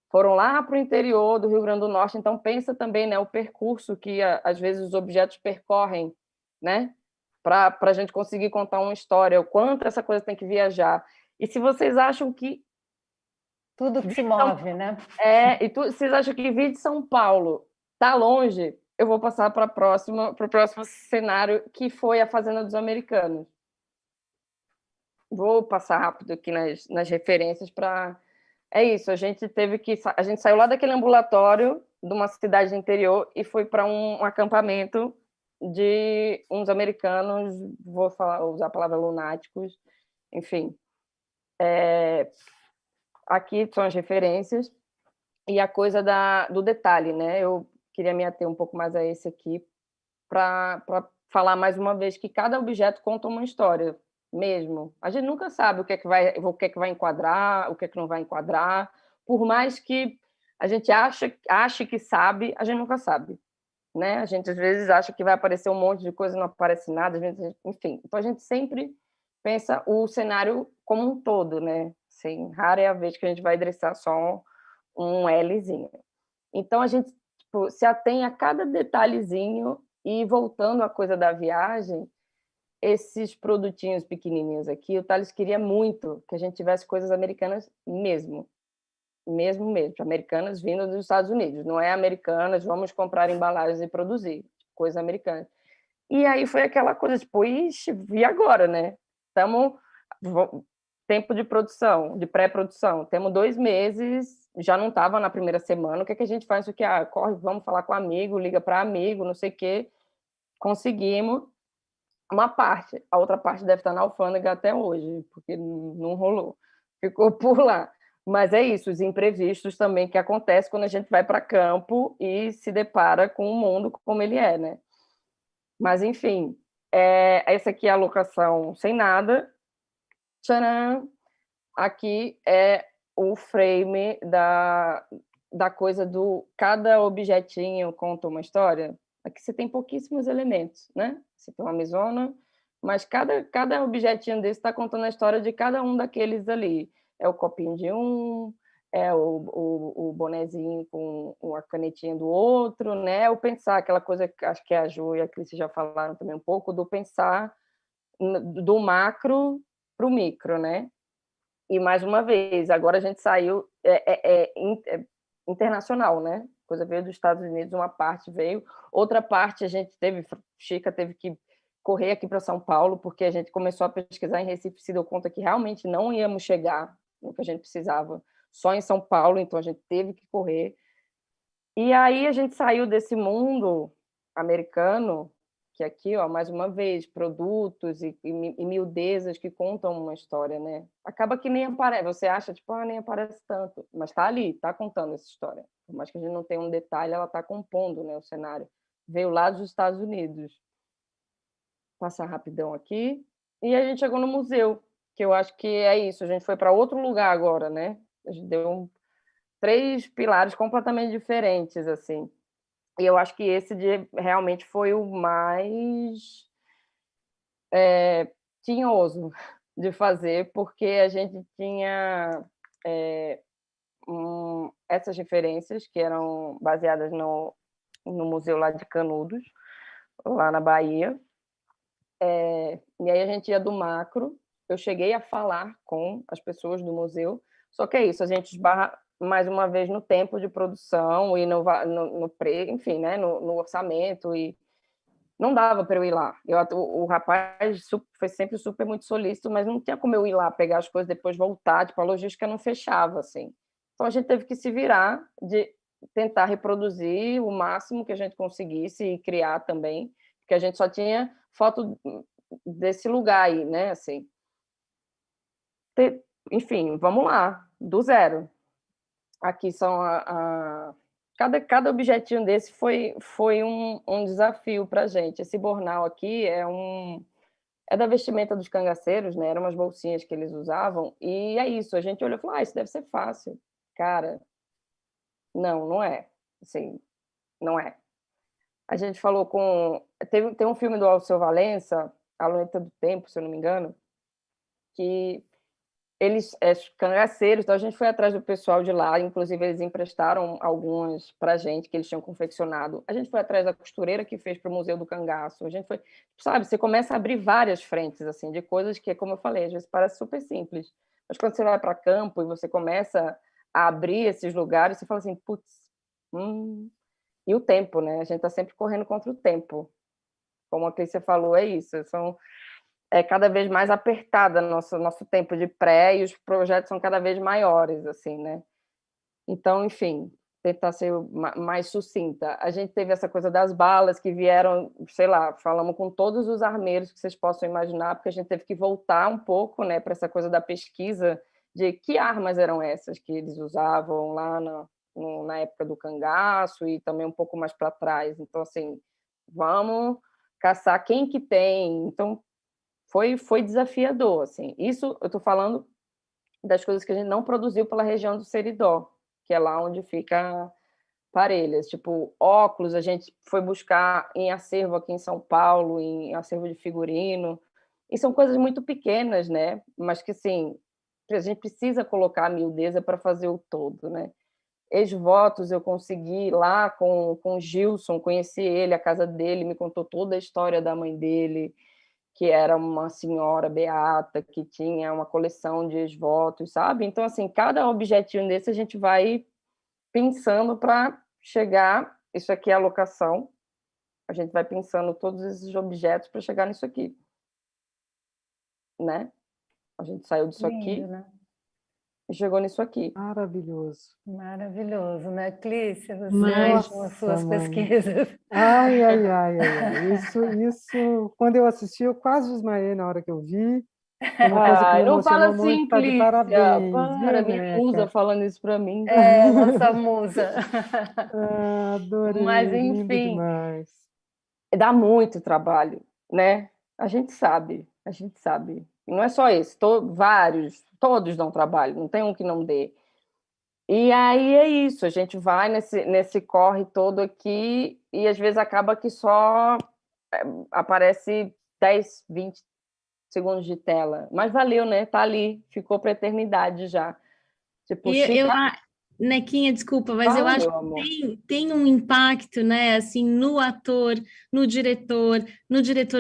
foram lá para o interior do Rio Grande do Norte. Então, pensa também, né, o percurso que, às vezes, os objetos percorrem, né, para a gente conseguir contar uma história, o quanto essa coisa tem que viajar. E se vocês acham que... Tudo que se move, né? Vocês acham que vir de São Paulo está longe? Eu vou passar para o próximo cenário, que foi a Fazenda dos Americanos. Vou passar rápido aqui nas referências para... É isso, a gente saiu lá daquele ambulatório de uma cidade do interior e foi para um acampamento de uns americanos, usar a palavra lunáticos, enfim. Aqui são as referências e a coisa do detalhe, né? Eu queria me ater um pouco mais a esse aqui para falar mais uma vez que cada objeto conta uma história mesmo. A gente nunca sabe o que é que vai enquadrar, o que é que não vai enquadrar. Por mais que a gente ache que sabe, a gente nunca sabe, né? A gente às vezes acha que vai aparecer um monte de coisa e não aparece nada, enfim. Então a gente sempre pensa o cenário como um todo, né? Assim, rara é a vez que a gente vai endereçar só um Lzinho. Então a gente, tipo, se atém a cada detalhezinho. E voltando à coisa da viagem, esses produtinhos pequenininhos aqui, o Thales queria muito que a gente tivesse coisas americanas mesmo, americanas vindo dos Estados Unidos, não é americanas, vamos comprar embalagens e produzir, coisa americana. E aí foi aquela coisa, tipo, ixi, e agora, né? Tempo de produção, de pré-produção, temos 2 meses, já não estava na primeira semana, o que é que a gente faz? Isso aqui, corre, vamos falar com amigo, liga para amigo, não sei o quê. Conseguimos uma parte, a outra parte deve estar na alfândega até hoje, porque não rolou, ficou por lá. Mas é isso, os imprevistos também que acontecem quando a gente vai para campo e se depara com o mundo como ele é, né? Mas, enfim, essa aqui é a locação sem nada. Tcharam! Aqui é o frame da coisa do... Cada objetinho conta uma história. Aqui você tem pouquíssimos elementos, né? Você tem uma mesona, mas cada objetinho desse está contando a história de cada um daqueles ali. É o copinho de um, é o bonezinho com uma canetinha do outro, né? O pensar, aquela coisa que acho que a Ju e a Cris já falaram também um pouco, do pensar do macro para o micro, né? E, mais uma vez, agora a gente saiu internacional, né? Coisa veio dos Estados Unidos, uma parte veio, outra parte Chica teve que correr aqui para São Paulo, porque a gente começou a pesquisar em Recife, se deu conta que realmente não íamos chegar no que a gente precisava, só em São Paulo, então a gente teve que correr. E aí a gente saiu desse mundo americano, que aqui, ó, mais uma vez, produtos e miudezas que contam uma história, né? Acaba que nem aparece, você acha, tipo, nem aparece tanto, mas está ali, está contando essa história. Por mais que a gente não tenha um detalhe, ela está compondo, né, o cenário. Veio lá dos Estados Unidos. Vou passar rapidão aqui. E a gente chegou no museu, que eu acho que é isso, a gente foi para outro lugar agora, né? A gente deu 3 pilares completamente diferentes, assim. E eu acho que esse realmente foi o mais tinhoso de fazer, porque a gente tinha essas referências que eram baseadas no museu lá de Canudos, lá na Bahia. E aí a gente ia do macro, eu cheguei a falar com as pessoas do museu, só que é isso, a gente esbarra mais uma vez no tempo de produção e enfim, né, no orçamento, e não dava para eu ir lá. O rapaz foi sempre super muito solícito, mas não tinha como eu ir lá pegar as coisas, depois voltar, tipo, a logística não fechava, assim. Então a gente teve que se virar de tentar reproduzir o máximo que a gente conseguisse e criar também, porque a gente só tinha foto desse lugar aí, né, assim. Enfim, vamos lá, do zero. Aqui são cada objetinho desse foi um desafio para a gente. Esse bornal aqui é da vestimenta dos cangaceiros, né? Eram umas bolsinhas que eles usavam, e é isso. A gente olhou e falou, isso deve ser fácil. Cara, não é. Assim, não é. A gente falou tem um filme do Alceu Valença, A Luneta do Tempo, se eu não me engano, que eles cangaceiros, então a gente foi atrás do pessoal de lá, inclusive eles emprestaram algumas para a gente, que eles tinham confeccionado. A gente foi atrás da costureira que fez para o Museu do Cangaço. A gente foi, sabe, você começa a abrir várias frentes, assim, de coisas que, como eu falei, às vezes parece super simples, mas quando você vai para campo e você começa a abrir esses lugares, você fala assim, putz, e o tempo, né? A gente está sempre correndo contra o tempo. Como a Clícia falou, é isso, é cada vez mais apertada nosso tempo de pré, e os projetos são cada vez maiores, assim, né? Então, enfim, tentar ser mais sucinta. A gente teve essa coisa das balas que vieram, sei lá, falamos com todos os armeiros que vocês possam imaginar, porque a gente teve que voltar um pouco, né, para essa coisa da pesquisa de que armas eram essas que eles usavam lá na época do cangaço e também um pouco mais para trás. Então, assim, vamos caçar quem que tem. Então, foi desafiador, assim. Isso eu estou falando das coisas que a gente não produziu pela região do Seridó, que é lá onde fica Parelhas. Tipo, óculos, a gente foi buscar em acervo aqui em São Paulo, em acervo de figurino. E são coisas muito pequenas, né? Mas que, assim, a gente precisa colocar a miudeza para fazer o todo, né? Ex-votos eu consegui lá com o Gilson, conheci ele, a casa dele, me contou toda a história da mãe dele, que era uma senhora beata, que tinha uma coleção de ex-votos, sabe? Então, assim, cada objetinho desse a gente vai pensando para chegar... Isso aqui é a locação. A gente vai pensando todos esses objetos para chegar nisso aqui. Né? A gente saiu disso aqui, Lindo, né? e chegou nisso aqui. Maravilhoso. Maravilhoso, né, Clícia? Você Mas- com as suas Nossa, mãe. pesquisas. Ai, ai, ai, ai, ai. Isso, quando eu assisti, eu quase desmaiei na hora que eu vi. Foi uma coisa que me Não fala emocionou muito, assim, tá de Clícia. parabéns, Para, viu, minha musa Neca? falando isso para mim. É, nossa musa. Mas, Adorei, lindo enfim, demais. dá muito trabalho, né? A gente sabe. E não é só esse, vários, todos dão trabalho, não tem um que não dê. E aí é isso, a gente vai nesse corre todo aqui e às vezes acaba que só aparece 10, 20 segundos de tela. Mas valeu, né? Tá ali, ficou para a eternidade já. Tipo, Nequinha, desculpa, mas eu Fala, acho meu amor. que tem um impacto, né, assim, no ator, no diretor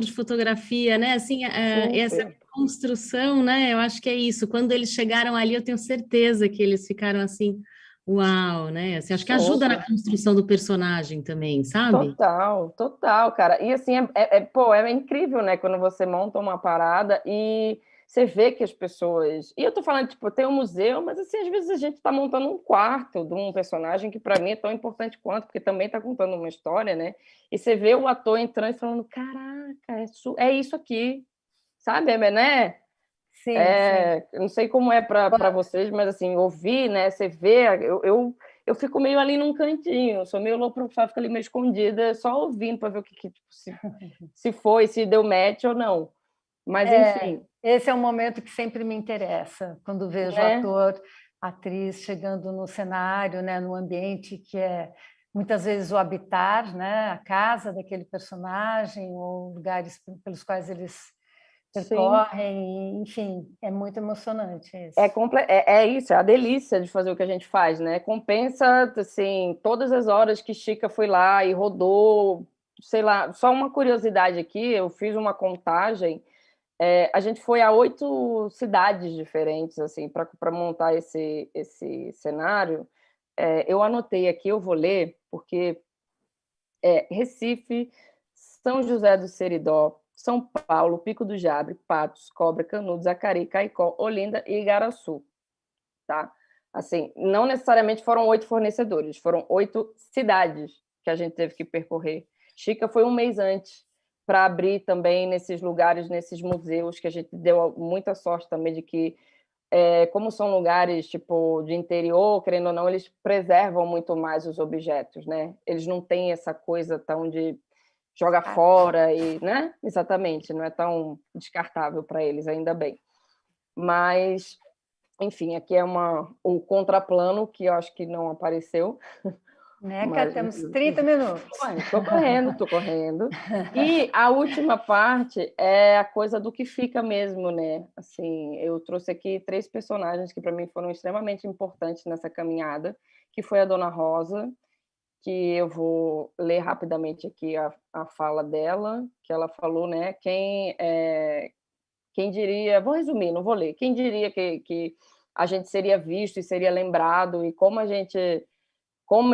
de fotografia, né, assim, essa Super. construção, né, eu acho que é isso. Quando eles chegaram ali, eu tenho certeza que eles ficaram assim, uau, né, assim, acho que ajuda na construção do personagem também, sabe? Total, cara. E assim, pô, é incrível, né? Quando você monta uma parada e você vê que as pessoas... E eu tô falando, tipo, tem um museu, mas, assim, às vezes a gente está montando um quarto de um personagem que, para mim, é tão importante quanto, porque também está contando uma história, né? E você vê o ator entrando e falando, caraca, é isso aqui, sabe, né? Sim, sim. Eu não sei como é para vocês, mas, assim, ouvir, né? Você vê... Eu fico meio ali num cantinho, sou meio low profile, fico ali meio escondida, só ouvindo para ver o que tipo, se foi, se deu match ou não. Mas, enfim. Esse é um momento que sempre me interessa, quando vejo Né? ator, atriz chegando no cenário, né, no ambiente que é muitas vezes o habitar, né, a casa daquele personagem, ou lugares pelos quais eles Sim. percorrem, enfim, é muito emocionante isso. É isso, é a delícia de fazer o que a gente faz, né? Compensa, assim, todas as horas que Chica foi lá e rodou, sei lá, só uma curiosidade aqui, eu fiz uma contagem, a gente foi a 8 cidades diferentes, assim, para montar esse cenário. Eu anotei aqui, eu vou ler, porque Recife, São José do Seridó, São Paulo, Pico do Jabre, Patos, Cobra, Canudos, Acari, Caicó, Olinda e Igaraçu, tá? Assim, não necessariamente foram 8 fornecedores, foram 8 cidades que a gente teve que percorrer. Chica foi um mês antes para abrir também nesses lugares, nesses museus, que a gente deu muita sorte também de que, como são lugares tipo de interior, querendo ou não, eles preservam muito mais os objetos, né? Eles não têm essa coisa tão de jogar fora e, né? Exatamente, não é tão descartável para eles, ainda bem. Mas, enfim, aqui é o contraplano que eu acho que não apareceu. Neca, temos 30 minutos. Estou correndo. E a última parte é a coisa do que fica mesmo, né? Assim, eu trouxe aqui 3 personagens que para mim foram extremamente importantes nessa caminhada, que foi a Dona Rosa, que eu vou ler rapidamente aqui a fala dela, que ela falou, né? Quem diria, vou resumir, não vou ler, quem diria que a gente seria visto e seria lembrado, e como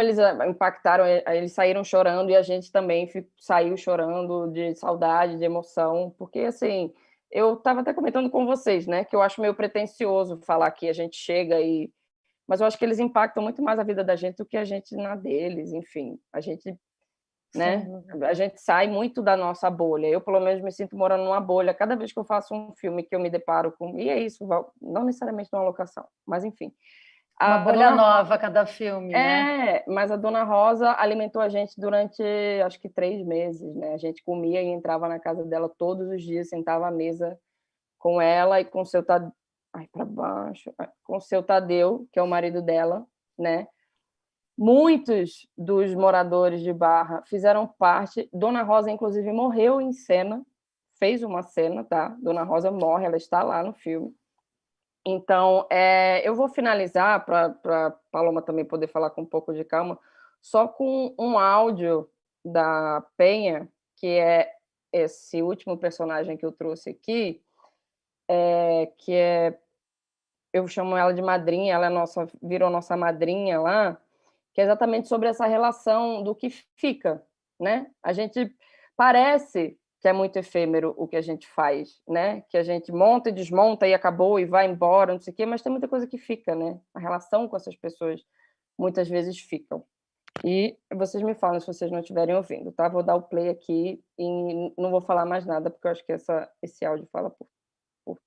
eles impactaram, eles saíram chorando e a gente também saiu chorando de saudade, de emoção, porque, assim, eu estava até comentando com vocês, né, que eu acho meio pretensioso falar que a gente chega mas eu acho que eles impactam muito mais a vida da gente do que a gente na deles, enfim, a gente, né, a gente sai muito da nossa bolha. Eu, pelo menos, me sinto morando numa bolha cada vez que eu faço um filme que eu me deparo com... E é isso, não necessariamente numa locação, mas, enfim. Uma bolha nova a cada filme, né? Mas a Dona Rosa alimentou a gente durante, acho que 3 meses, né? A gente comia e entrava na casa dela todos os dias, sentava à mesa com ela e com o seu Tadeu, para baixo, com o seu Tadeu, que é o marido dela, né? Muitos dos moradores de Barra fizeram parte. Dona Rosa, inclusive, morreu em cena, fez uma cena, tá? Dona Rosa morre, ela está lá no filme. Então, eu vou finalizar, para Paloma também poder falar com um pouco de calma, só com um áudio da Penha, que é esse último personagem que eu trouxe aqui, eu chamo ela de madrinha, ela virou nossa madrinha lá, que é exatamente sobre essa relação do que fica, né? A gente parece que é muito efêmero o que a gente faz, né? Que a gente monta e desmonta e acabou e vai embora, não sei o quê, mas tem muita coisa que fica, né? A relação com essas pessoas muitas vezes ficam. E vocês me falam se vocês não estiverem ouvindo, tá? Vou dar o play aqui e não vou falar mais nada, porque eu acho que esse áudio fala por tudo.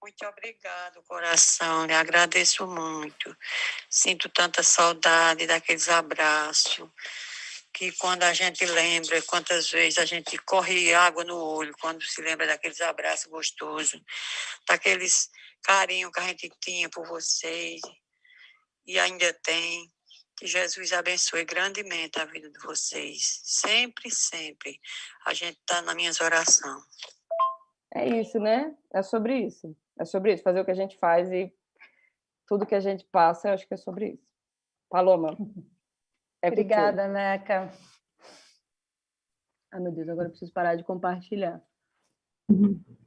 Muito obrigado, coração, lhe agradeço muito. Sinto tanta saudade daqueles abraços, que quando a gente lembra, quantas vezes a gente corre água no olho, quando se lembra daqueles abraços gostosos, daqueles carinho que a gente tinha por vocês, e ainda tem. Que Jesus abençoe grandemente a vida de vocês. Sempre, sempre. A gente está nas minhas orações. É isso, né? É sobre isso. É sobre isso, fazer o que a gente faz e tudo que a gente passa, eu acho que é sobre isso. Paloma, Obrigada, Neca. Ai, meu Deus, agora eu preciso parar de compartilhar.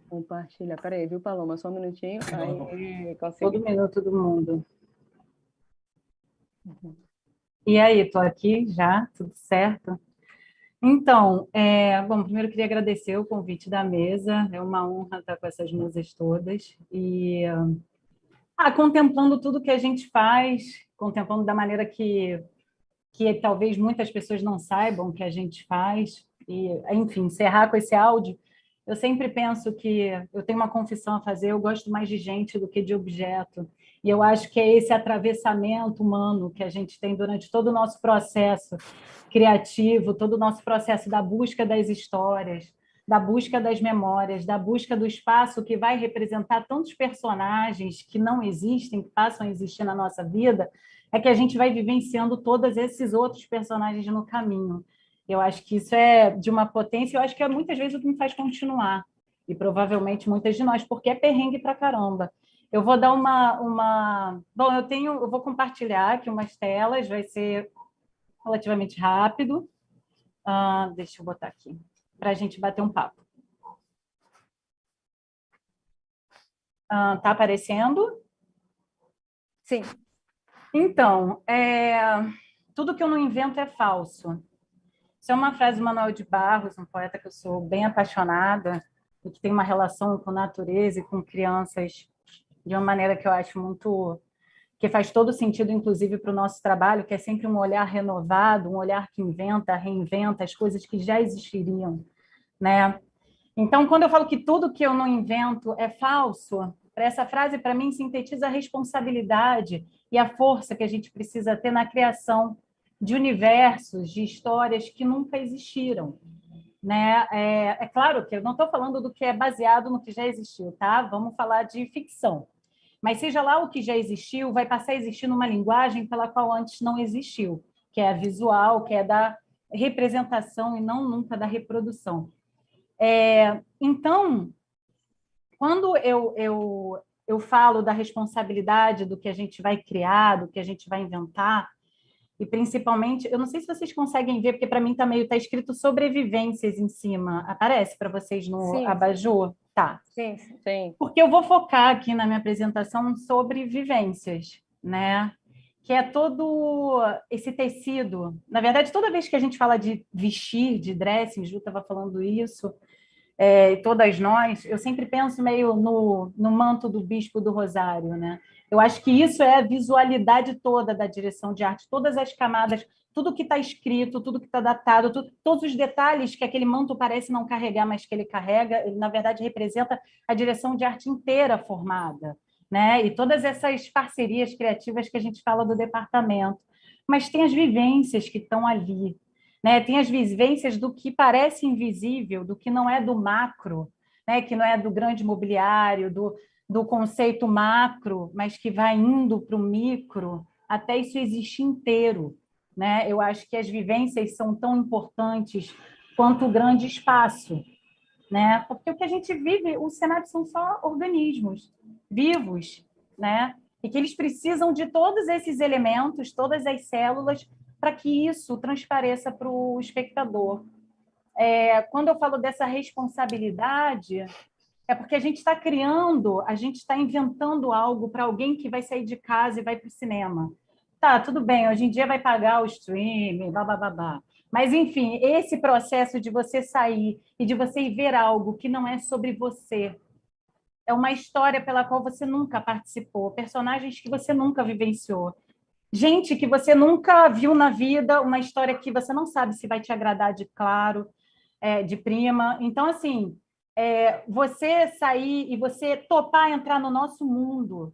Compartilhar. Peraí, viu, Paloma? Só um minutinho. Aí, consegui. Todo minuto do mundo. E aí, tô aqui já, tudo certo? Então, bom, primeiro eu queria agradecer o convite da mesa, é uma honra estar com essas mesas todas, e contemplando tudo que a gente faz, contemplando da maneira que talvez muitas pessoas não saibam que a gente faz, e, enfim, encerrar com esse áudio, eu sempre penso que eu tenho uma confissão a fazer, eu gosto mais de gente do que de objeto, e eu acho que é esse atravessamento humano que a gente tem durante todo o nosso processo criativo, todo o nosso processo da busca das histórias, da busca das memórias, da busca do espaço que vai representar tantos personagens que não existem, que passam a existir na nossa vida, é que a gente vai vivenciando todos esses outros personagens no caminho. Eu acho que isso é de uma potência, eu acho que é muitas vezes o que me faz continuar, e provavelmente muitas de nós, porque é perrengue pra caramba. Eu vou dar Bom, eu vou compartilhar aqui umas telas, vai ser relativamente rápido. Deixa eu botar aqui, para a gente bater um papo. Tá aparecendo? Sim. Então, tudo que eu não invento é falso. Isso é uma frase do Manuel de Barros, um poeta que eu sou bem apaixonada e que tem uma relação com natureza e com crianças de uma maneira que eu acho muito... que faz todo sentido, inclusive, para o nosso trabalho, que é sempre um olhar renovado, um olhar que inventa, reinventa as coisas que já existiriam, né? Então, quando eu falo que tudo que eu não invento é falso, essa frase, para mim, sintetiza a responsabilidade e a força que a gente precisa ter na criação de universos, de histórias que nunca existiram, né? É claro que eu não estou falando do que é baseado no que já existiu, tá? Vamos falar de ficção. Mas seja lá o que já existiu, vai passar a existir numa linguagem pela qual antes não existiu, que é a visual, que é da representação e não nunca da reprodução. Então, quando eu falo da responsabilidade do que a gente vai criar, do que a gente vai inventar, e principalmente, eu não sei se vocês conseguem ver, porque para mim tá escrito sobrevivências em cima. Aparece para vocês no Sim. abajur? Tá. Sim. Sim. Porque eu vou focar aqui na minha apresentação sobre vivências, né? Que é todo esse tecido. Na verdade, toda vez que a gente fala de vestir, de dressing, Ju estava falando isso, e todas nós, eu sempre penso meio no manto do Bispo do Rosário, né? Eu acho que isso é a visualidade toda da direção de arte, todas as camadas, tudo que está escrito, tudo que está datado, todos os detalhes que aquele manto parece não carregar, mas que ele carrega, ele, na verdade, representa a direção de arte inteira formada, né? E todas essas parcerias criativas que a gente fala do departamento. Mas tem as vivências que estão ali, né? Tem as vivências do que parece invisível, do que não é do macro, né? Que não é do grande mobiliário, do conceito macro, mas que vai indo para o micro, até isso existir inteiro, né? Eu acho que as vivências são tão importantes quanto o grande espaço, né? Porque o que a gente vive, os cenários são só organismos vivos, né? E que eles precisam de todos esses elementos, todas as células, para que isso transpareça para o espectador. Quando eu falo dessa responsabilidade, é porque a gente está criando, a gente está inventando algo para alguém que vai sair de casa e vai para o cinema. Tá, tudo bem, hoje em dia vai pagar o streaming, blá. Mas, enfim, esse processo de você sair e de você ir ver algo que não é sobre você, é uma história pela qual você nunca participou, personagens que você nunca vivenciou, gente que você nunca viu na vida, uma história que você não sabe se vai te agradar de claro, de prima. Então, assim, você sair e você topar entrar no nosso mundo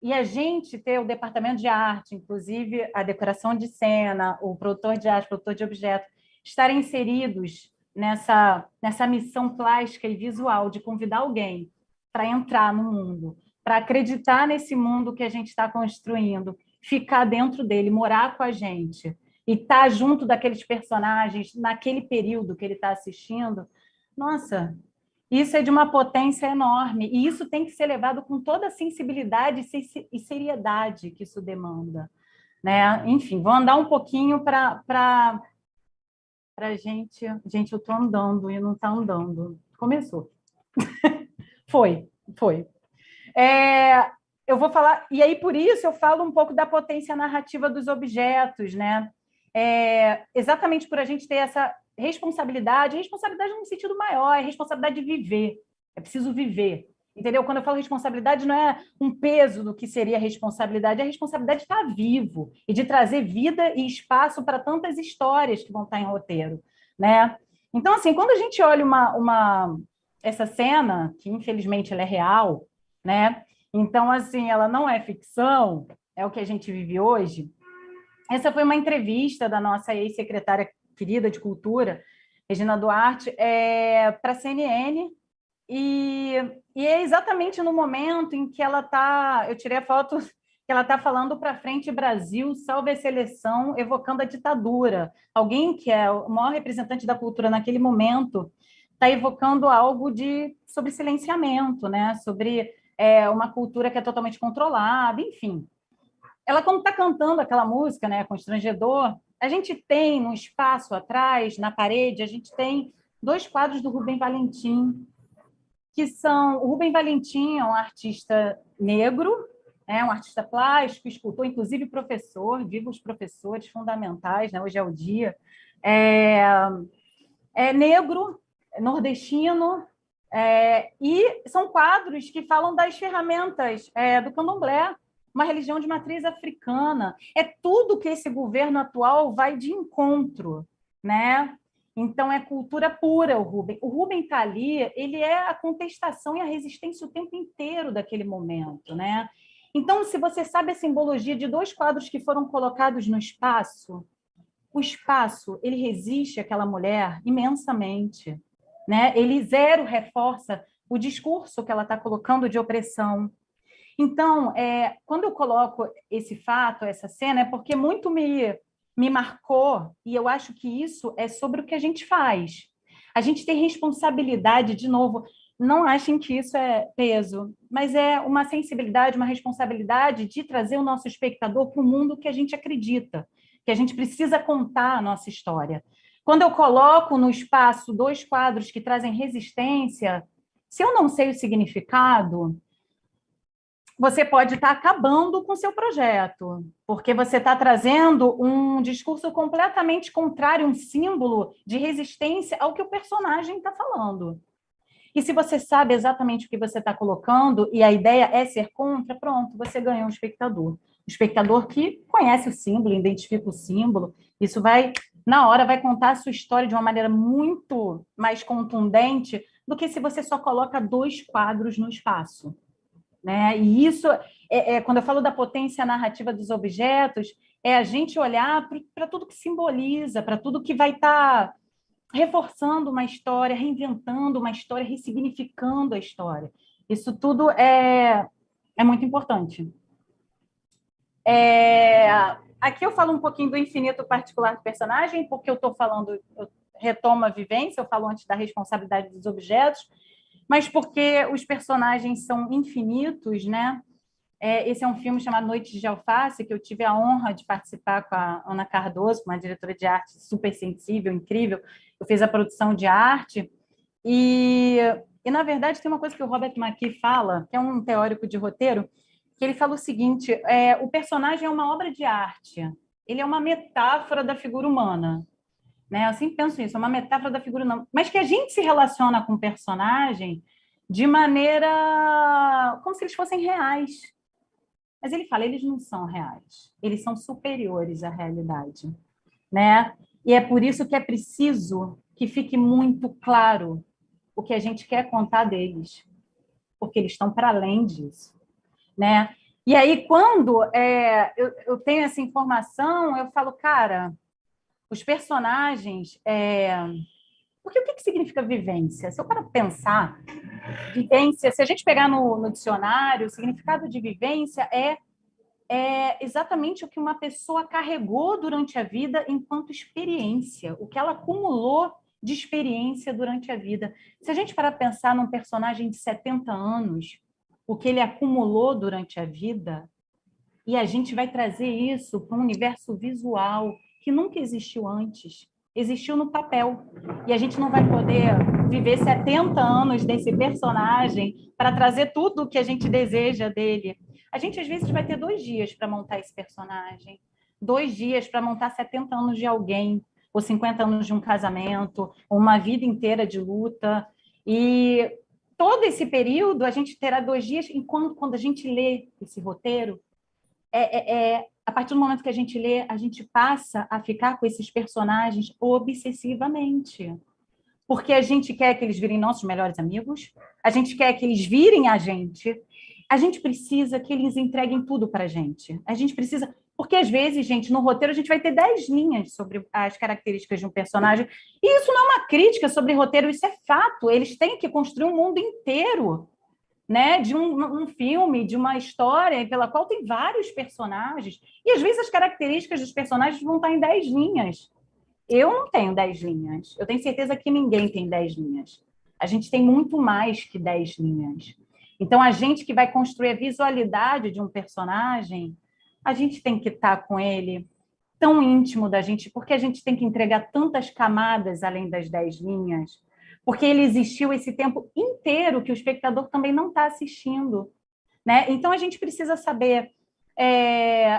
e a gente ter o departamento de arte, inclusive a decoração de cena, o produtor de arte, o produtor de objeto, estarem inseridos nessa missão plástica e visual de convidar alguém para entrar no mundo, para acreditar nesse mundo que a gente está construindo, ficar dentro dele, morar com a gente e estar junto daqueles personagens naquele período que ele está assistindo. Nossa, isso é de uma potência enorme e isso tem que ser levado com toda a sensibilidade e seriedade que isso demanda, né? Enfim, vou andar um pouquinho para gente... Gente, eu estou andando e não está andando. Começou. Foi. Eu vou falar... E aí, por isso, eu falo um pouco da potência narrativa dos objetos, né? Exatamente por a gente ter responsabilidade num sentido maior, é responsabilidade de viver, é preciso viver. Entendeu? Quando eu falo responsabilidade, não é um peso do que seria a responsabilidade, é a responsabilidade de estar vivo e de trazer vida e espaço para tantas histórias que vão estar em roteiro, né? Então, assim, quando a gente olha essa cena, que infelizmente ela é real, né? Então, assim, ela não é ficção, é o que a gente vive hoje. Essa foi uma entrevista da nossa ex-secretária querida de Cultura, Regina Duarte, para a CNN, e é exatamente no momento em que ela está... Eu tirei a foto que ela está falando para frente Brasil, salve a seleção, evocando a ditadura. Alguém que é o maior representante da cultura naquele momento está evocando algo sobre silenciamento, né? Sobre uma cultura que é totalmente controlada, enfim. Ela, quando está cantando aquela música, né, Constrangedor, a gente tem no espaço atrás, na parede, a gente tem 2 quadros do Rubem Valentim, que são... O Rubem Valentim é um artista negro, um artista plástico, escultor, inclusive professor, viva os professores fundamentais, né? Hoje é o dia. É negro, nordestino, e são quadros que falam das ferramentas do candomblé, uma religião de matriz africana. É tudo que esse governo atual vai de encontro, né? Então, é cultura pura o Rubem. O Rubem está ali, ele é a contestação e a resistência o tempo inteiro daquele momento, né? Então, se você sabe a simbologia de 2 quadros que foram colocados no espaço, o espaço, ele resiste àquela mulher imensamente, né? Ele reforça o discurso que ela está colocando de opressão. Então, quando eu coloco esse fato, essa cena, é porque muito me marcou, e eu acho que isso é sobre o que a gente faz. A gente tem responsabilidade, de novo, não achem que isso é peso, mas é uma sensibilidade, uma responsabilidade de trazer o nosso espectador para o mundo que a gente acredita, que a gente precisa contar a nossa história. Quando eu coloco no espaço 2 quadros que trazem resistência, se eu não sei o significado, você pode estar acabando com o seu projeto, porque você está trazendo um discurso completamente contrário, um símbolo de resistência ao que o personagem está falando. E se você sabe exatamente o que você está colocando, e a ideia é ser contra, pronto, você ganhou um espectador. Um espectador que conhece o símbolo, identifica o símbolo, isso vai, na hora, vai contar a sua história de uma maneira muito mais contundente do que se você só coloca 2 quadros no espaço. Né? E isso, quando eu falo da potência narrativa dos objetos, é a gente olhar para tudo que simboliza, para tudo que vai estar reforçando uma história, reinventando uma história, ressignificando a história. Isso tudo é muito importante. Aqui eu falo um pouquinho do infinito particular do personagem, porque eu retomo a vivência, eu falo antes da responsabilidade dos objetos, mas porque os personagens são infinitos, né? Esse é um filme chamado Noites de Alface, que eu tive a honra de participar com a Ana Cardoso, uma diretora de arte super sensível, incrível. Eu fiz a produção de arte e na verdade, tem uma coisa que o Robert McKee fala, que é um teórico de roteiro, que ele fala o seguinte, o personagem é uma obra de arte, ele é uma metáfora da figura humana. Né? Eu sempre penso isso, é uma metáfora da figura humana, mas que a gente se relaciona com o personagem de maneira como se eles fossem reais. Mas ele fala, eles não são reais, eles são superiores à realidade, né? E é por isso que é preciso que fique muito claro o que a gente quer contar deles, porque eles estão para além disso, né? E aí, quando eu tenho essa informação, eu falo, cara, os personagens... Porque o que significa vivência? Se eu para pensar, vivência, se a gente pegar no dicionário, o significado de vivência é exatamente o que uma pessoa carregou durante a vida enquanto experiência, o que ela acumulou de experiência durante a vida. Se a gente parar para pensar num personagem de 70 anos, o que ele acumulou durante a vida, e a gente vai trazer isso para um universo visual que nunca existiu antes, existiu no papel. E a gente não vai poder viver 70 anos desse personagem para trazer tudo o que a gente deseja dele. A gente, às vezes, vai ter 2 dias para montar esse personagem, 2 dias para montar 70 anos de alguém, ou 50 anos de um casamento, ou uma vida inteira de luta. E todo esse período a gente terá 2 dias, enquanto quando a gente lê esse roteiro, a partir do momento que a gente lê, a gente passa a ficar com esses personagens obsessivamente. Porque a gente quer que eles virem nossos melhores amigos, a gente quer que eles virem a gente precisa que eles entreguem tudo para a gente. A gente precisa... Porque, às vezes, gente, no roteiro a gente vai ter 10 linhas sobre as características de um personagem, e isso não é uma crítica sobre roteiro, isso é fato. Eles têm que construir um mundo inteiro, né, de um filme, de uma história pela qual tem vários personagens, e às vezes as características dos personagens vão estar em 10 linhas. Eu não tenho 10 linhas, eu tenho certeza que ninguém tem 10 linhas. A gente tem muito mais que 10 linhas. Então, a gente que vai construir a visualidade de um personagem, a gente tem que estar com ele tão íntimo da gente, porque a gente tem que entregar tantas camadas além das 10 linhas, porque ele existiu esse tempo inteiro que o espectador também não está assistindo, né? Então, a gente precisa saber,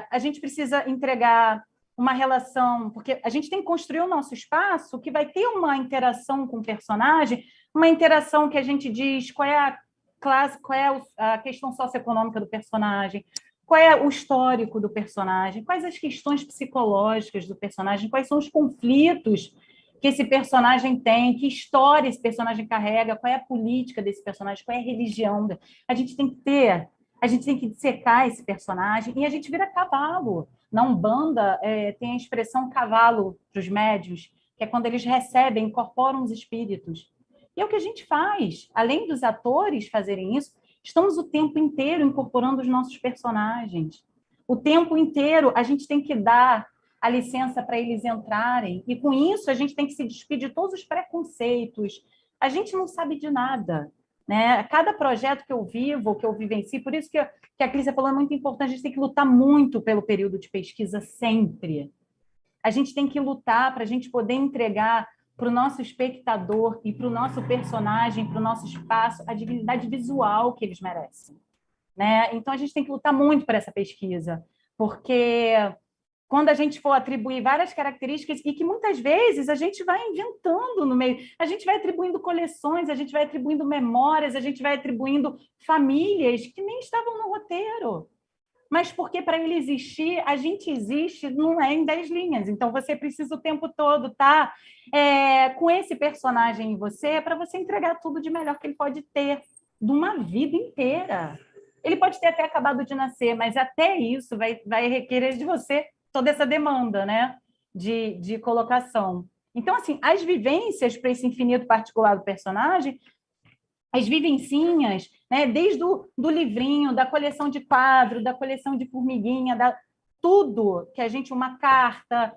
a gente precisa entregar uma relação, porque a gente tem que construir o nosso espaço que vai ter uma interação com o personagem, uma interação que a gente diz qual é a classe, qual é a questão socioeconômica do personagem, qual é o histórico do personagem, quais as questões psicológicas do personagem, quais são os conflitos que esse personagem tem, que história esse personagem carrega, qual é a política desse personagem, qual é a religião. A gente tem que dissecar esse personagem e a gente vira cavalo. Na Umbanda, tem a expressão cavalo para os médiuns, que é quando eles recebem, incorporam os espíritos. E é o que a gente faz. Além dos atores fazerem isso, estamos o tempo inteiro incorporando os nossos personagens. O tempo inteiro a gente tem que dar a licença para eles entrarem. E, com isso, a gente tem que se despedir de todos os preconceitos. A gente não sabe de nada, né? Cada projeto que eu vivo, que eu vivencio, por isso que a Clícia falou, é muito importante, a gente tem que lutar muito pelo período de pesquisa sempre. A gente tem que lutar para a gente poder entregar para o nosso espectador e para o nosso personagem, para o nosso espaço, a dignidade visual que eles merecem, né? Então, a gente tem que lutar muito por essa pesquisa, porque quando a gente for atribuir várias características, e que muitas vezes a gente vai inventando no meio, a gente vai atribuindo coleções, a gente vai atribuindo memórias, a gente vai atribuindo famílias que nem estavam no roteiro. Mas porque para ele existir, a gente existe, não é em 10 linhas. Então, você precisa o tempo todo estar com esse personagem em você para você entregar tudo de melhor que ele pode ter, de uma vida inteira. Ele pode ter até acabado de nascer, mas até isso vai requerer de você toda essa demanda, né, de colocação. Então, assim, as vivências para esse infinito particular do personagem, as vivencinhas, né, desde do livrinho, da coleção de quadro, da coleção de formiguinha, tudo que a gente, uma carta,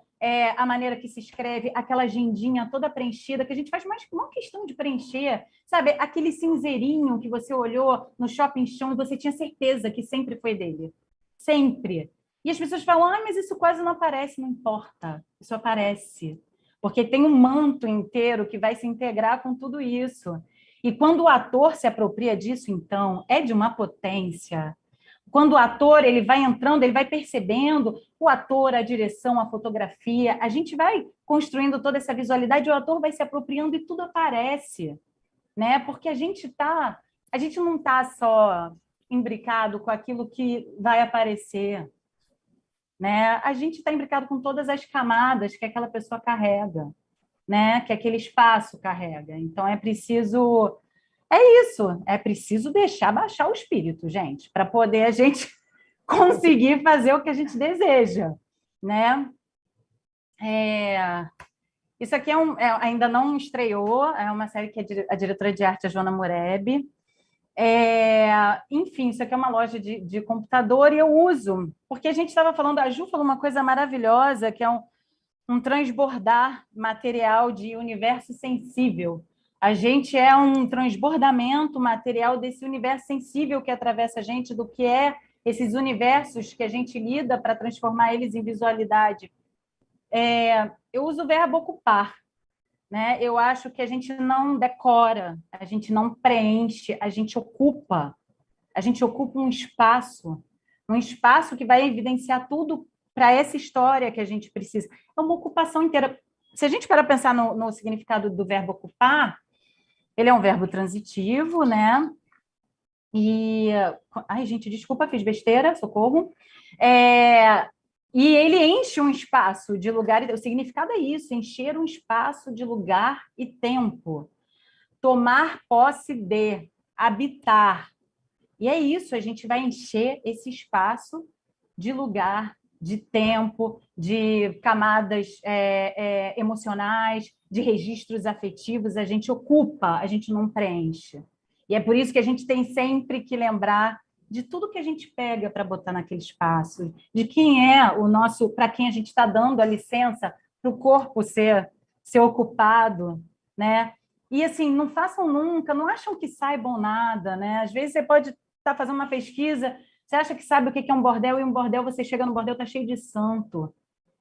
a maneira que se escreve, aquela agendinha toda preenchida, que a gente faz mais uma questão de preencher, sabe? Aquele cinzeirinho que você olhou no shopping show e você tinha certeza que sempre foi dele. Sempre. E as pessoas falam, mas isso quase não aparece. Não importa, isso aparece. Porque tem um manto inteiro que vai se integrar com tudo isso. E quando o ator se apropria disso, então, é de uma potência. Quando o ator ele vai entrando, ele vai percebendo, o ator, a direção, a fotografia, a gente vai construindo toda essa visualidade, o ator vai se apropriando e tudo aparece, né? Porque a gente não está só imbricado com aquilo que vai aparecer, né? A gente está imbricado com todas as camadas que aquela pessoa carrega, né? Que aquele espaço carrega. Então, é preciso deixar baixar o espírito, gente, para poder a gente conseguir fazer o que a gente deseja, né? Isso aqui ainda não estreou, é uma série que a diretora de arte é a Joana Mureb. Enfim, isso aqui é uma loja de computador e eu uso, porque a gente estava falando, a Ju falou uma coisa maravilhosa, que é um transbordar material de universo sensível. A gente é um transbordamento material desse universo sensível que atravessa a gente, do que é esses universos que a gente lida para transformar eles em visualidade. Eu uso o verbo ocupar, né? Eu acho que a gente não decora, a gente não preenche, a gente ocupa um espaço que vai evidenciar tudo para essa história que a gente precisa. É uma ocupação inteira. se a gente para pensar no significado do verbo ocupar, ele é um verbo transitivo, né? E, ai, gente, desculpa, fiz besteira, socorro. E ele enche um espaço de lugar, o significado é isso, encher um espaço de lugar e tempo, tomar posse de, habitar. E é isso, a gente vai encher esse espaço de lugar, de tempo, de camadas emocionais, de registros afetivos, a gente ocupa, a gente não preenche. E é por isso que a gente tem sempre que lembrar de tudo que a gente pega para botar naquele espaço, de quem é o nosso, para quem a gente está dando a licença para o corpo ser ocupado, né? E assim, não façam nunca, não acham que saibam nada, né? Às vezes você pode estar fazendo uma pesquisa, você acha que sabe o que é um bordel, e um bordel, você chega no bordel, está cheio de santo.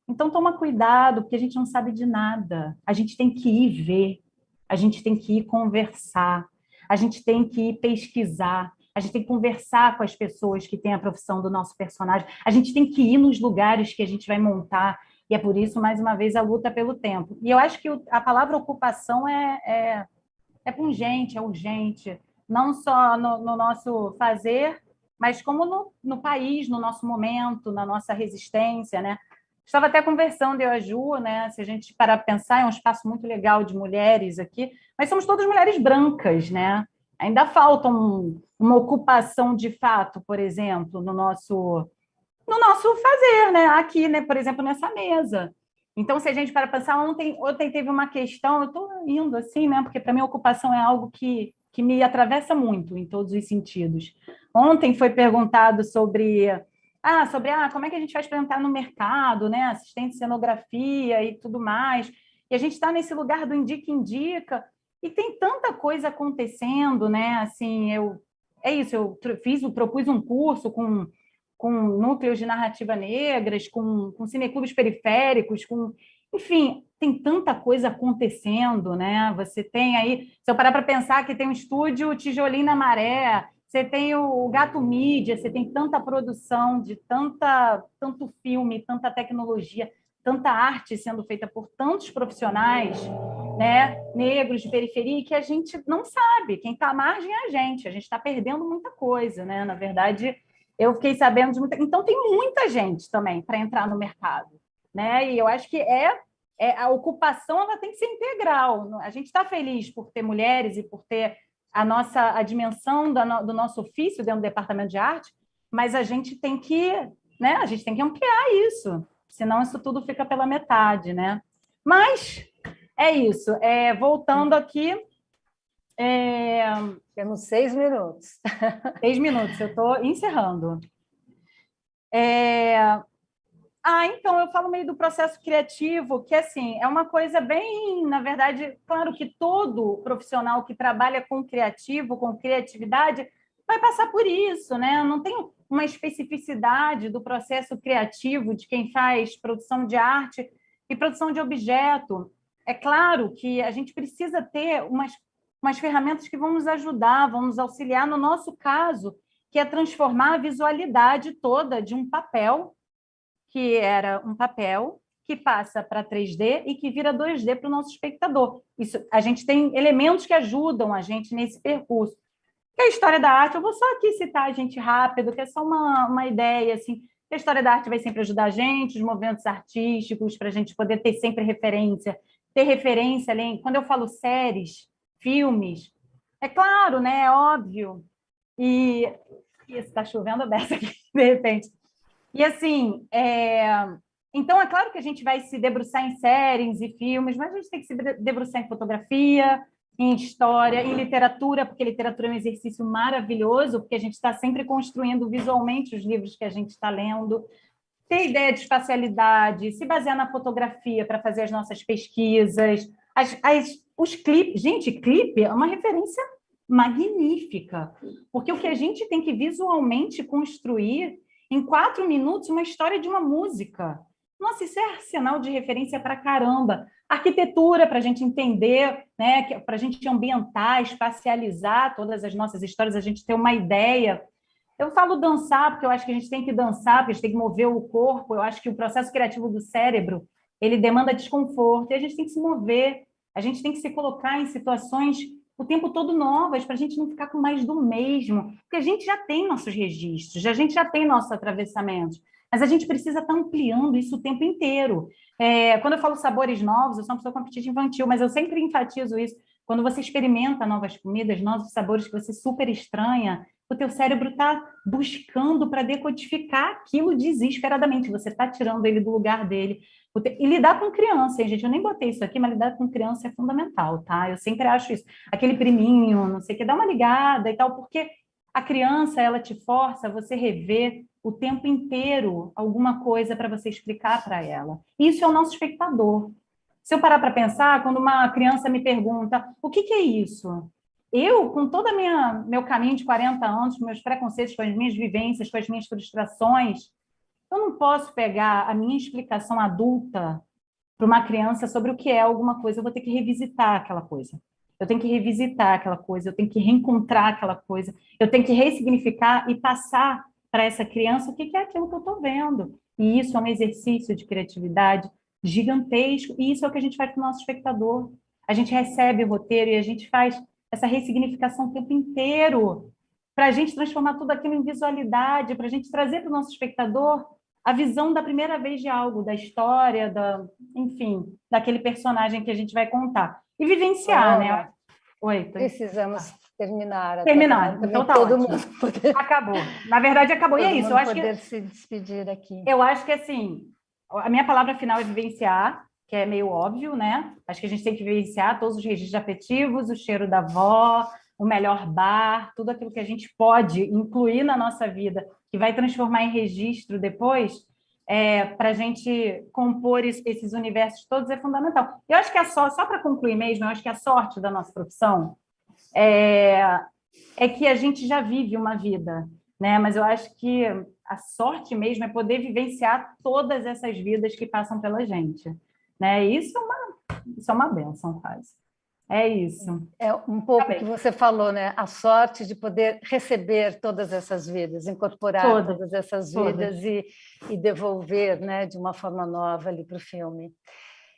Então, toma cuidado, porque a gente não sabe de nada. A gente tem que ir ver, a gente tem que ir conversar, a gente tem que ir pesquisar, a gente tem que conversar com as pessoas que têm a profissão do nosso personagem, a gente tem que ir nos lugares que a gente vai montar, e é por isso, mais uma vez, a luta pelo tempo. E eu acho que a palavra ocupação é pungente, é urgente, não só no nosso fazer, mas como no país, no nosso momento, na nossa resistência, né? Estava até conversando, eu e a Ju, né? Se a gente parar para pensar, é um espaço muito legal de mulheres aqui, mas somos todas mulheres brancas, né? Ainda falta uma ocupação de fato, por exemplo, no nosso fazer, né? Aqui, né? Por exemplo, nessa mesa. Então, se a gente para pensar, ontem teve uma questão, eu estou indo assim, né? Porque para mim a ocupação é algo que me atravessa muito em todos os sentidos. Ontem foi perguntado sobre como é que a gente faz para entrar no mercado, né? Assistente de cenografia e tudo mais. E a gente está nesse lugar do indica, e tem tanta coisa acontecendo, né? Assim, eu propus um curso com núcleos de narrativa negras, com cineclubes periféricos, enfim, tem tanta coisa acontecendo, né? Você tem aí, se eu parar para pensar que tem um estúdio Tijolinho na Maré, você tem o Gato Mídia, você tem tanta produção de tanto filme, tanta tecnologia, tanta arte sendo feita por tantos profissionais, né, negros de periferia, que a gente não sabe. Quem está à margem é a gente está perdendo muita coisa, né? Na verdade, eu fiquei sabendo de muita... Então, tem muita gente também para entrar no mercado, né? E eu acho que a ocupação ela tem que ser integral. A gente está feliz por ter mulheres e por ter a dimensão do nosso ofício dentro do departamento de arte, mas a gente tem que, né? A gente tem que ampliar isso, senão isso tudo fica pela metade, né? Mas é isso. Voltando aqui. Temos 6 minutos. 6 minutos, eu estou encerrando. Então, eu falo meio do processo criativo, que assim, é uma coisa bem, na verdade, claro que todo profissional que trabalha com criativo, com criatividade, vai passar por isso, né? Não tem uma especificidade do processo criativo de quem faz produção de arte e produção de objeto. É claro que a gente precisa ter umas ferramentas que vão nos ajudar, vão nos auxiliar no nosso caso, que é transformar a visualidade toda de um papel, que era um papel que passa para 3D e que vira 2D para o nosso espectador. Isso, a gente tem elementos que ajudam a gente nesse percurso. Que a história da arte, eu vou só aqui citar a gente rápido, que é só uma ideia, assim, a história da arte vai sempre ajudar a gente, os movimentos artísticos, para a gente poder ter sempre referência, além, quando eu falo séries, filmes, é claro, né, é óbvio, e está chovendo a beça aqui, de repente. E assim, então é claro que a gente vai se debruçar em séries e filmes, mas a gente tem que se debruçar em fotografia, em história, em literatura, porque literatura é um exercício maravilhoso, porque a gente está sempre construindo visualmente os livros que a gente está lendo, ter ideia de espacialidade, se basear na fotografia para fazer as nossas pesquisas, os clipes. Gente, clipe é uma referência magnífica, porque o que a gente tem que visualmente construir em 4 minutos uma história de uma música. Nossa, isso é arsenal de referência para caramba. Arquitetura, para a gente entender, né, para a gente ambientar, espacializar todas as nossas histórias, a gente ter uma ideia. Eu falo dançar, porque eu acho que a gente tem que dançar, porque a gente tem que mover o corpo. Eu acho que o processo criativo do cérebro ele demanda desconforto, e a gente tem que se mover, a gente tem que se colocar em situações o tempo todo novas, para a gente não ficar com mais do mesmo, porque a gente já tem nossos registros, a gente já tem nossos atravessamentos, mas a gente precisa estar ampliando isso o tempo inteiro. Quando eu falo sabores novos, eu sou uma pessoa com apetite infantil, mas eu sempre enfatizo isso. Quando você experimenta novas comidas, novos sabores que você super estranha, o teu cérebro está buscando para decodificar aquilo desesperadamente. Você está tirando ele do lugar dele. E lidar com criança, hein, gente? Eu nem botei isso aqui, mas lidar com criança é fundamental, tá? Eu sempre acho isso. Aquele priminho, não sei o que, dá uma ligada e tal, porque a criança, ela te força a você rever o tempo inteiro alguma coisa para você explicar para ela. Isso é o nosso espectador. Se eu parar para pensar, quando uma criança me pergunta o que é isso? Eu, com todo meu caminho de 40 anos, com meus preconceitos, com as minhas vivências, com as minhas frustrações, eu não posso pegar a minha explicação adulta para uma criança sobre o que é alguma coisa. Eu vou ter que revisitar aquela coisa. Eu tenho que revisitar aquela coisa, eu tenho que reencontrar aquela coisa, eu tenho que ressignificar e passar para essa criança o que é aquilo que eu estou vendo. E isso é um exercício de criatividade gigantesco, e isso é o que a gente faz com o nosso espectador. A gente recebe o roteiro e a gente faz essa ressignificação o tempo inteiro, para a gente transformar tudo aquilo em visualidade, para a gente trazer para o nosso espectador a visão da primeira vez de algo, da história, enfim, daquele personagem que a gente vai contar. E vivenciar, né? Oi, precisamos terminar. Terminar, então tá todo ótimo. Mundo poder... Acabou. Na verdade, acabou. E é isso, eu acho poder se despedir aqui. Eu acho que, assim, a minha palavra final é vivenciar, que é meio óbvio, né? Acho que a gente tem que vivenciar todos os registros afetivos, o cheiro da avó, o melhor bar, tudo aquilo que a gente pode incluir na nossa vida, que vai transformar em registro depois, para a gente compor esses universos todos é fundamental. Eu acho que só para concluir mesmo, eu acho que a sorte da nossa profissão é que a gente já vive uma vida, né? Mas eu acho que a sorte mesmo é poder vivenciar todas essas vidas que passam pela gente, né? Isso é uma bênção, quase. É isso. É um pouco que você falou, né? A sorte de poder receber todas essas vidas, incorporar todas essas vidas e devolver, né, de uma forma nova ali para o filme.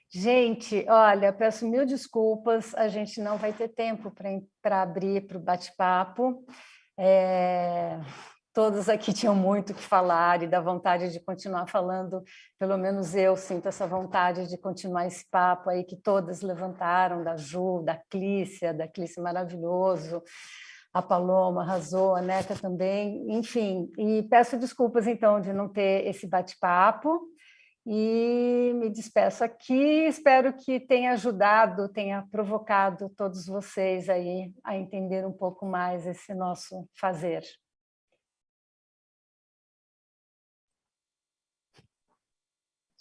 Gente, olha, peço mil desculpas, a gente não vai ter tempo para abrir para o bate-papo. Todos aqui tinham muito o que falar e dá vontade de continuar falando, pelo menos eu sinto essa vontade de continuar esse papo aí que todas levantaram, da Ju, da Clícia maravilhoso, a Paloma arrasou, a Neca também, enfim, e peço desculpas então de não ter esse bate-papo e me despeço aqui, espero que tenha ajudado, tenha provocado todos vocês aí a entender um pouco mais esse nosso fazer.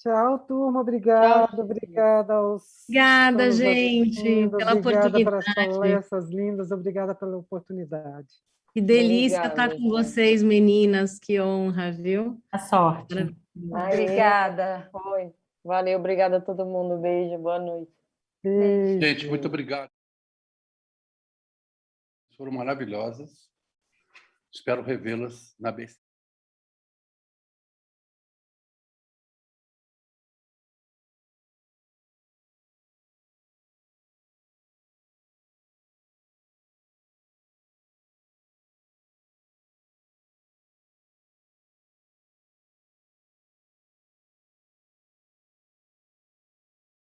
Tchau, turma. Obrigada, obrigada aos... Obrigada, gente, pela obrigada oportunidade. pelas palestras lindas, obrigada pela oportunidade. Que delícia Obrigada, estar com vocês, meninas, que honra, viu? A sorte. Obrigada. Foi. Valeu, obrigada a todo mundo. Beijo, boa noite. Beijo. Gente, muito obrigado. Foram maravilhosas. Espero revê-las na BC.